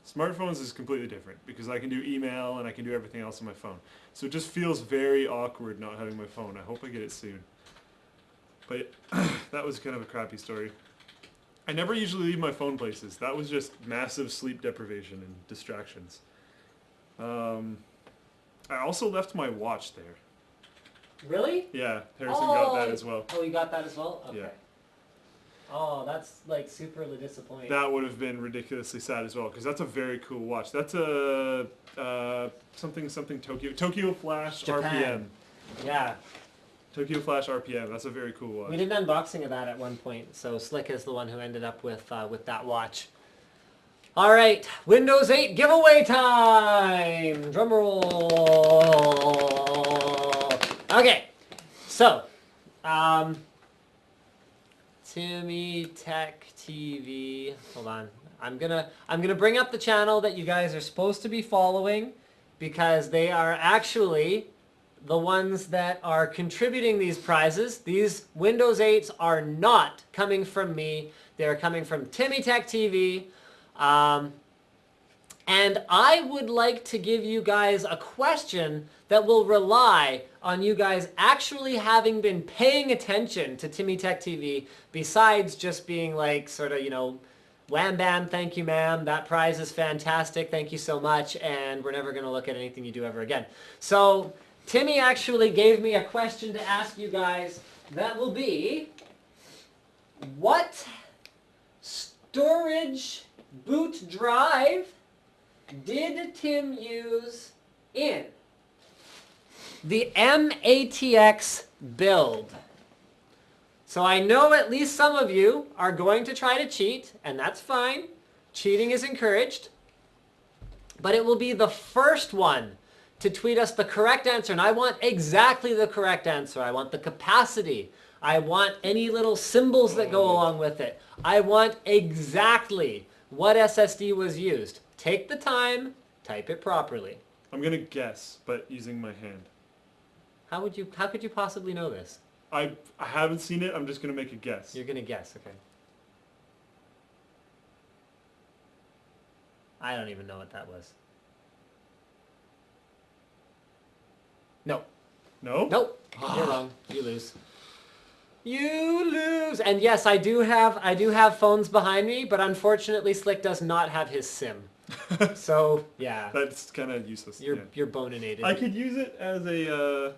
Smartphones is completely different because I can do email and I can do everything else on my phone. So it just feels very awkward not having my phone. I hope I get it soon. But that was kind of a crappy story. I never usually leave my phone places. That was just massive sleep deprivation and distractions. I also left my watch there. Really? Yeah, Harrison got that as well. Oh, you got that as well? Okay. Yeah. Oh, that's like superly disappointing. That would have been ridiculously sad as well, because that's a very cool watch. That's a something Tokyo Flash Japan. RPM. Yeah. Tokyo Flash RPM. That's a very cool watch. We did an unboxing of that at one point, so Slick is the one who ended up with that watch. All right, Windows 8 giveaway time! Drum roll. Okay, so Timmy Tech TV. Hold on. I'm gonna bring up the channel that you guys are supposed to be following because they are actually the ones that are contributing these prizes. These Windows 8s are not coming from me. They're coming from Timmy Tech TV. And I would like to give you guys a question that will rely on you guys actually having been paying attention to Timmy Tech TV besides just being like sort of, wham bam, thank you ma'am, that prize is fantastic, thank you so much, and we're never going to look at anything you do ever again. So Timmy actually gave me a question to ask you guys that will be, what storage boot drive did Tim use in the MATX build? So I know at least some of you are going to try to cheat, and that's fine. Cheating is encouraged. But it will be the first one to tweet us the correct answer, and I want exactly the correct answer. I want the capacity. I want any little symbols that go along with it. I want exactly what SSD was used. Take the time, type it properly. I'm gonna guess, but using my hand. How could you possibly know this? I haven't seen it. I'm just gonna make a guess. You're gonna guess, okay. I don't even know what that was. No. No? Nope. You're wrong. You lose. You lose. And yes, I do have phones behind me, but unfortunately Slick does not have his SIM. So yeah, That's kind of useless. you're boninated. I could use it as a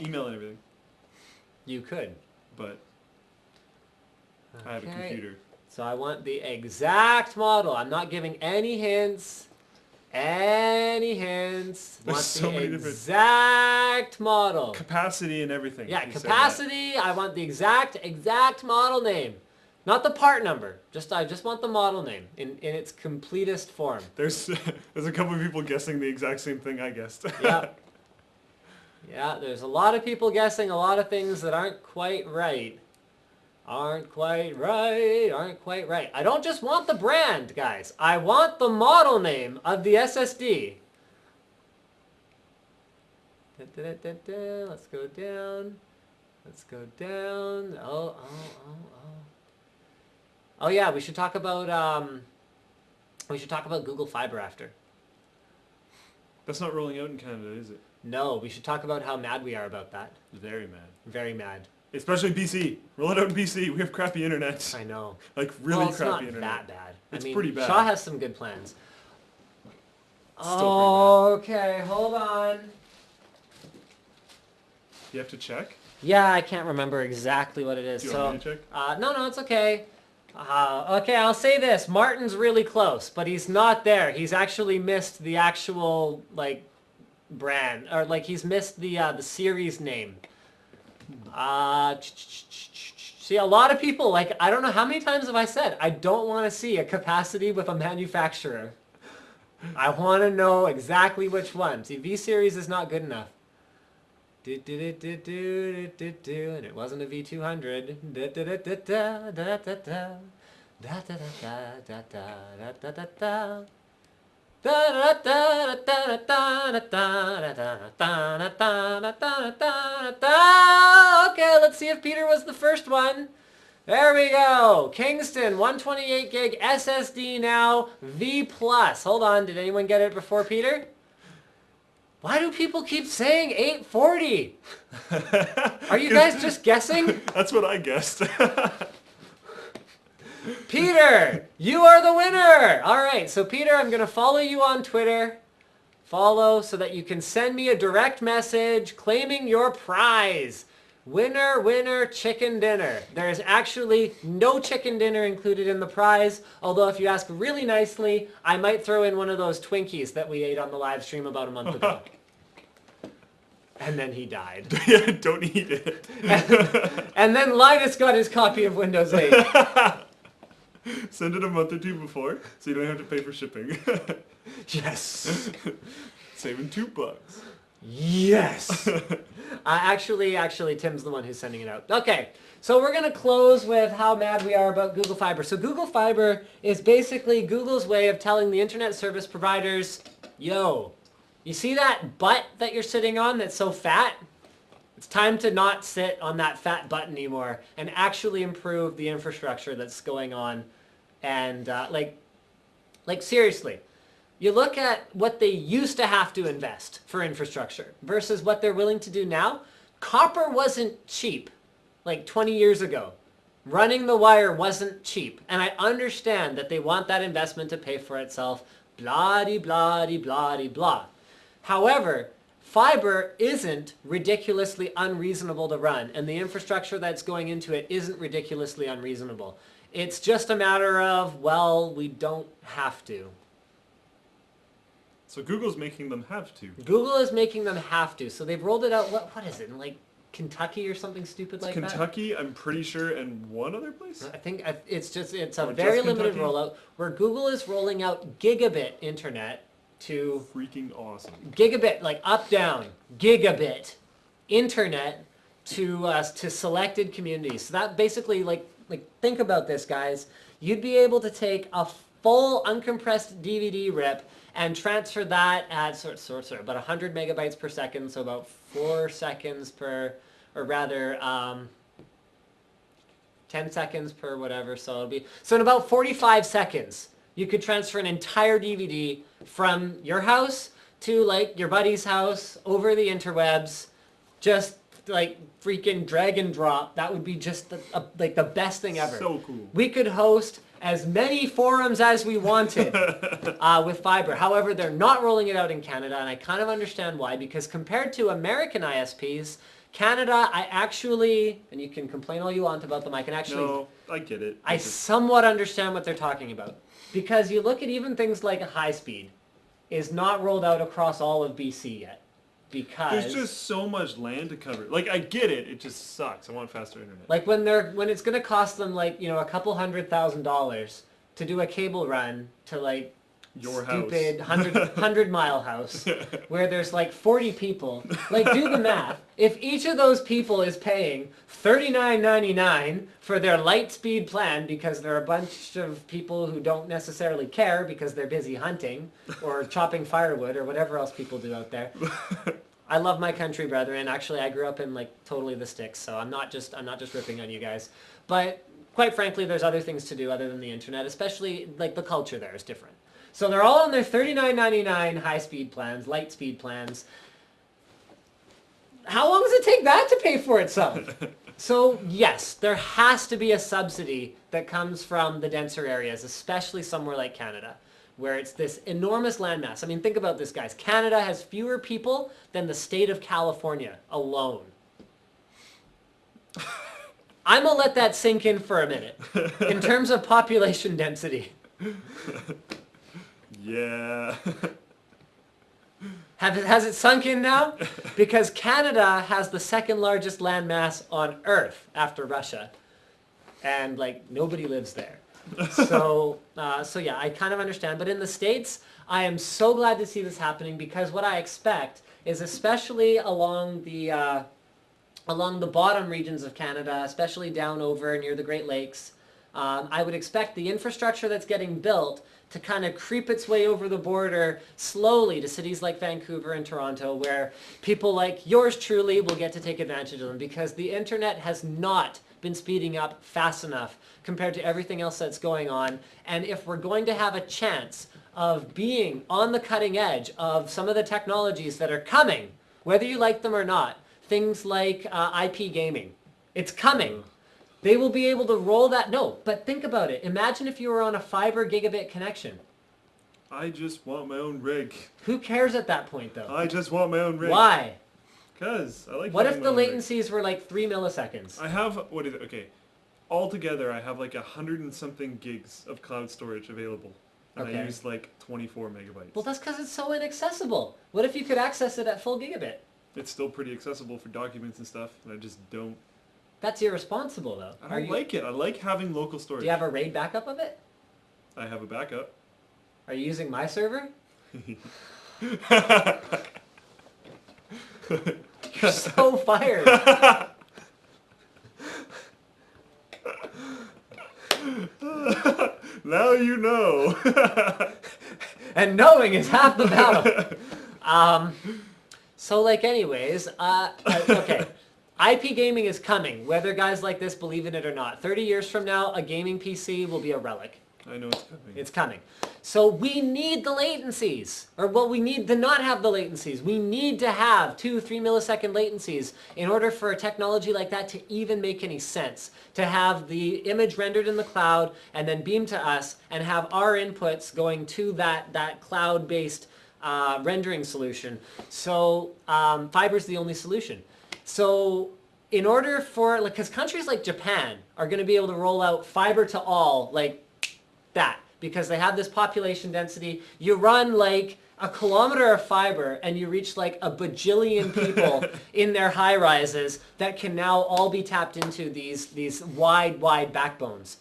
email and everything, You could. but I have a computer. So I want the exact model. I'm not giving any hints. Any hints. There's Want so the many different- exact model. Capacity and everything. Yeah, You said capacity. I want the exact model name. Not the part number. I just want the model name in its completest form. There's a couple of people guessing the exact same thing I guessed. Yeah. Yeah, there's a lot of people guessing a lot of things that aren't quite right. Aren't quite right. I don't just want the brand, guys. I want the model name of the SSD. Let's go down. Let's go down. Oh. Oh yeah, we should talk about Google Fiber after. That's not rolling out in Canada, is it? No, we should talk about how mad we are about that. Very mad. Very mad. Especially BC. Roll it out in BC. We have crappy internet. I know. Like really well, it's crappy not internet. that bad. It's pretty bad. Shaw has some good plans. Still pretty Okay, hold on. You have to check? Yeah, I can't remember exactly what it is. Do you want me to check? No, it's okay. Okay, I'll say this. Martin's really close, but he's not there. He's actually missed the actual, like, brand. Or, like, he's missed the series name. See, a lot of people, like, I don't know how many times have I said, I don't want to see a capacity with a manufacturer. I want to know exactly which one. See, V-Series is not good enough. And it wasn't a V200. Okay, let's see if Peter was the first one. There we go. Kingston, 128 gig SSD now, V+. Hold on, did anyone get it before Peter? Why do people keep saying 840? Are you guys just guessing? That's what I guessed. Peter, you are the winner. All right, so Peter, I'm going to follow you on Twitter. Follow so that you can send me a direct message claiming your prize. Winner, winner, chicken dinner. There is actually no chicken dinner included in the prize, although if you ask really nicely, I might throw in one of those Twinkies that we ate on the live stream about a month ago. And then he died. Yeah, don't eat it. And then Linus got his copy of Windows 8. Send it a month or two before, so you don't have to pay for shipping. Yes. Saving $2. Yes. Actually, Tim's the one who's sending it out. Okay, so we're going to close with how mad we are about Google Fiber. So Google Fiber is basically Google's way of telling the internet service providers, yo, you see that butt that you're sitting on that's so fat? It's time to not sit on that fat butt anymore and actually improve the infrastructure that's going on. And like seriously. You look at what they used to have to invest for infrastructure versus what they're willing to do now. Copper wasn't cheap like 20 years ago. Running the wire wasn't cheap. And I understand that they want that investment to pay for itself. Blah-de-blah-de-blah-de-blah. However, fiber isn't ridiculously unreasonable to run, and the infrastructure that's going into it isn't ridiculously unreasonable. It's just a matter of, well, we don't have to. So Google's making them have to. Google is making them have to. So they've rolled it out, what is it, in like Kentucky or something stupid like that? Kentucky, I'm pretty sure, and one other place? I think it's a very limited rollout where Google is rolling out gigabit internet to... Freaking awesome. Gigabit, like up, down, gigabit internet to selected communities. So that basically, like think about this, guys. You'd be able to take a full uncompressed DVD rip and transfer that at about 100 megabytes per second, so about 4 seconds per, or rather 10 seconds per whatever, so in about 45 seconds, you could transfer an entire DVD from your house to like your buddy's house over the interwebs, just like freaking drag and drop. That would be just like the best thing ever. So cool. We could host as many forums as we wanted with fiber. However, they're not rolling it out in Canada, and I kind of understand why, because compared to American ISPs, Canada, I actually, and you can complain all you want about them, I can actually... No, I get it. I somewhat understand what they're talking about. Because you look at even things like high speed is not rolled out across all of BC yet. Because there's just so much land to cover. Like, I get it. It just sucks. I want faster internet. like when it's going to cost them like, a couple $100,000 to do a cable run to like Your stupid house. 100 mile house where there's like 40 people. Like, do the math. If each of those people is paying $39.99 for their light speed plan because they're a bunch of people who don't necessarily care because they're busy hunting or chopping firewood or whatever else people do out there. I love my country, brethren. Actually, I grew up in like totally the sticks, so I'm not just ripping on you guys. But quite frankly, there's other things to do other than the internet, especially like the culture there is different. So they're all on their $39.99 high-speed plans, light-speed plans. How long does it take that to pay for itself? So yes, there has to be a subsidy that comes from the denser areas, especially somewhere like Canada, where it's this enormous landmass. I mean, think about this, guys. Canada has fewer people than the state of California alone. I'm going to let that sink in for a minute. In terms of population density. Yeah. Has it sunk in now? Because Canada has the second largest landmass on Earth after Russia. And, like, nobody lives there. So yeah, I kind of understand. But in the States, I am so glad to see this happening because what I expect is, especially along the bottom regions of Canada, especially down over near the Great Lakes, I would expect the infrastructure that's getting built to kind of creep its way over the border slowly to cities like Vancouver and Toronto, where people like yours truly will get to take advantage of them, because the internet has not been speeding up fast enough compared to everything else that's going on. And if we're going to have a chance of being on the cutting edge of some of the technologies that are coming, whether you like them or not, things like IP gaming, it's coming. They will be able to roll that. No, but think about it. Imagine if you were on a fiber gigabit connection. I just want my own rig. Who cares at that point, though? I just want my own rig. Why? Because I like What having if the my own rig. latencies were like 3 milliseconds? I have, what is it? Okay. Altogether, I have like 100 and something gigs of cloud storage available. And Okay. I use like 24 megabytes. Well, that's because it's so inaccessible. What if you could access it at full gigabit? It's still pretty accessible for documents and stuff, and I just don't. That's irresponsible, though. I don't like it. I like having local storage. Do you have a RAID backup of it? I have a backup. Are you using my server? You're so fired. Now you know. And knowing is half the battle. So, like, anyways, okay. IP gaming is coming, whether guys like this believe in it or not. 30 years from now, a gaming PC will be a relic. I know it's coming. It's coming. So we need the latencies. Or, well, we need to not have the latencies. We need to have 2-3 millisecond latencies in order for a technology like that to even make any sense. To have the image rendered in the cloud and then beamed to us and have our inputs going to that cloud-based rendering solution. So fiber's the only solution. So in order for, like, because countries like Japan are going to be able to roll out fiber to all like that, because they have this population density. You run like a kilometer of fiber and you reach like a bajillion people in their high rises that can now all be tapped into these wide backbones.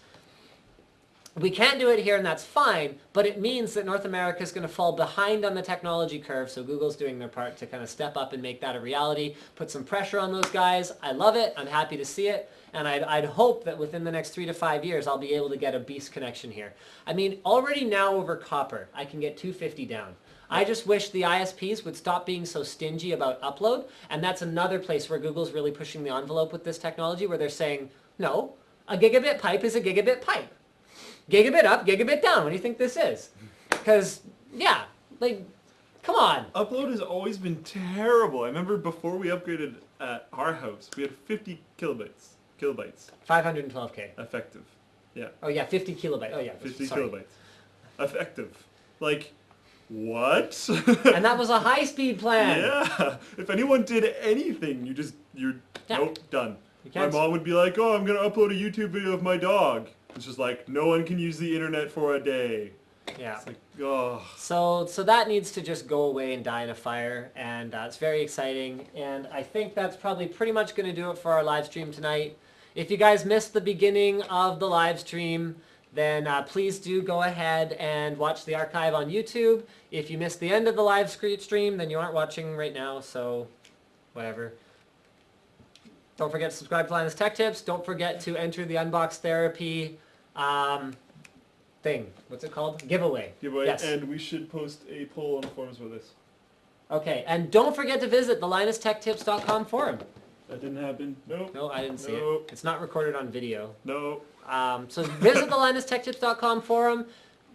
We can't do it here, and that's fine, but it means that North America is going to fall behind on the technology curve, so Google's doing their part to kind of step up and make that a reality, put some pressure on those guys. I love it. I'm happy to see it, and I'd hope that within the next 3 to 5 years, I'll be able to get a beast connection here. I mean, already now over copper, I can get 250 down. I just wish the ISPs would stop being so stingy about upload, and that's another place where Google's really pushing the envelope with this technology, where they're saying, no, a gigabit pipe is a gigabit pipe. Gigabit up, gigabit down. What do you think this is? Because, yeah, like, come on. Upload has always been terrible. I remember before we upgraded at our house, we had 50 kilobytes. 512K. Effective. Yeah. Oh yeah, 50 kilobytes. Oh yeah, 50 sorry. kilobytes. Effective. Like, what? And that was a high-speed plan. Yeah. If anyone did anything, you're Yeah. nope, done. You My can't. mom would be like, "Oh, I'm gonna upload a YouTube video of my dog." It's just like, no one can use the internet for a day. Yeah. It's like, oh. So that needs to just go away and die in a fire, and it's very exciting. And I think that's probably pretty much going to do it for our live stream tonight. If you guys missed the beginning of the live stream, then please do go ahead and watch the archive on YouTube. If you missed the end of the live stream, then you aren't watching right now, so whatever. Don't forget to subscribe to Linus Tech Tips. Don't forget to enter the Unbox Therapy thing. What's it called? Giveaway. Giveaway. Yes. And we should post a poll on the forums for this. Okay, and don't forget to visit the LinusTechTips.com forum. That didn't happen. Nope. No, I didn't see it. Nope. It's not recorded on video. Nope. So visit the LinusTechTips.com forum.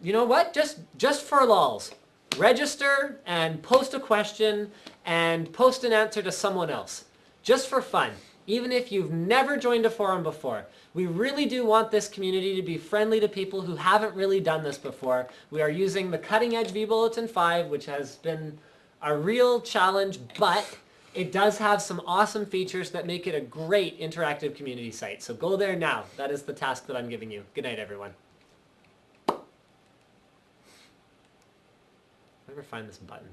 You know what? Just for lols. Register and post a question and post an answer to someone else. Just for fun. Even if you've never joined a forum before. We really do want this community to be friendly to people who haven't really done this before. We are using the cutting edge vBulletin 5, which has been a real challenge, but it does have some awesome features that make it a great interactive community site. So go there now. That is the task that I'm giving you. Good night, everyone. I'll never find this button.